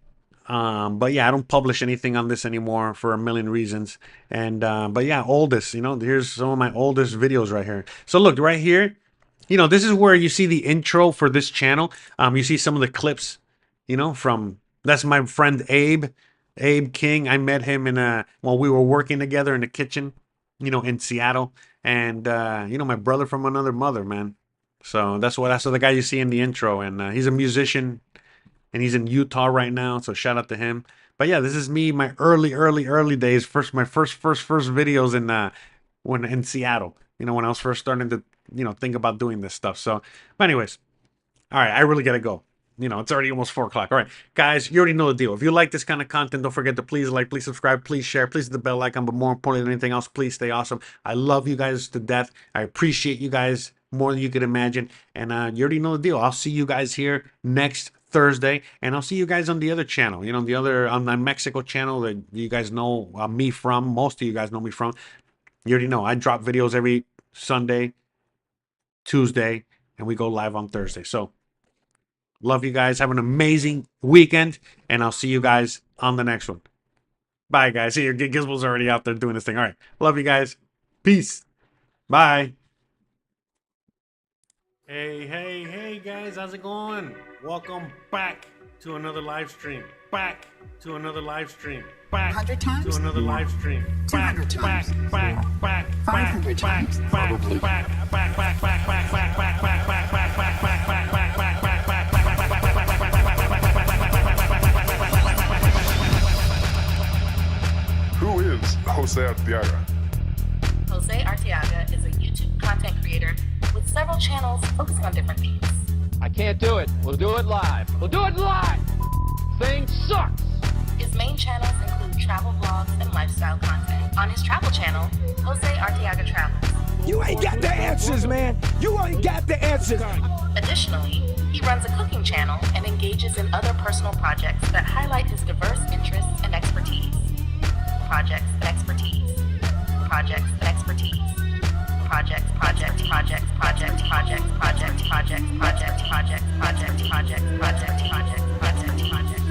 But yeah, I don't publish anything on this anymore for a million reasons. And but yeah, oldest, here's some of my oldest videos right here. So look, right here, this is where you see the intro for this channel. You see some of the clips, from, that's my friend Abe King. I met him while we were working together in the kitchen, in Seattle. And my brother from another mother, man. So that's the guy you see in the intro, and he's a musician, and he's in Utah right now. So shout out to him. But yeah, this is me, my early days. My first videos in Seattle. When I was first starting to think about doing this stuff. So, but anyways, all right, I really gotta go. It's already almost 4 o'clock. All right, guys, you already know the deal. If you like this kind of content, don't forget to please like, please subscribe, please share, please hit the bell icon. But more importantly than anything else, please stay awesome. I love you guys to death. I appreciate you guys more than you could imagine. And you already know the deal. I'll see you guys here next Thursday, and I'll see you guys on the other channel. On my Mexico channel that you guys know me from. Most of you guys know me from. You already know I drop videos every Sunday, Tuesday, and we go live on Thursday. So love you guys. Have an amazing weekend, and I'll see you guys on the next one. Bye, guys. See, Gizmo's already out there doing this thing. All right. Love you guys. Peace. Bye. Hey, guys. How's it going? Welcome back to another live stream. Back to another live stream. Back 100 times? to another live stream. 200 times? 500 times? Who is Jose Artiaga? Jose Artiaga is a YouTube content creator with several channels focusing on different themes. I can't do it. We'll do it live. We'll do it live. Thing sucks. His main channels include travel vlogs and lifestyle content. On his travel channel, Jose Artiaga Travels. You ain't got the answers, man. You ain't got the answers. Additionally, he runs a cooking channel and engages in other personal projects that highlight his diverse interests and expertise. Projects and expertise. Projects and expertise. Projects, project, project, project, project, project, project, project, project, project, project, project, project, project, project.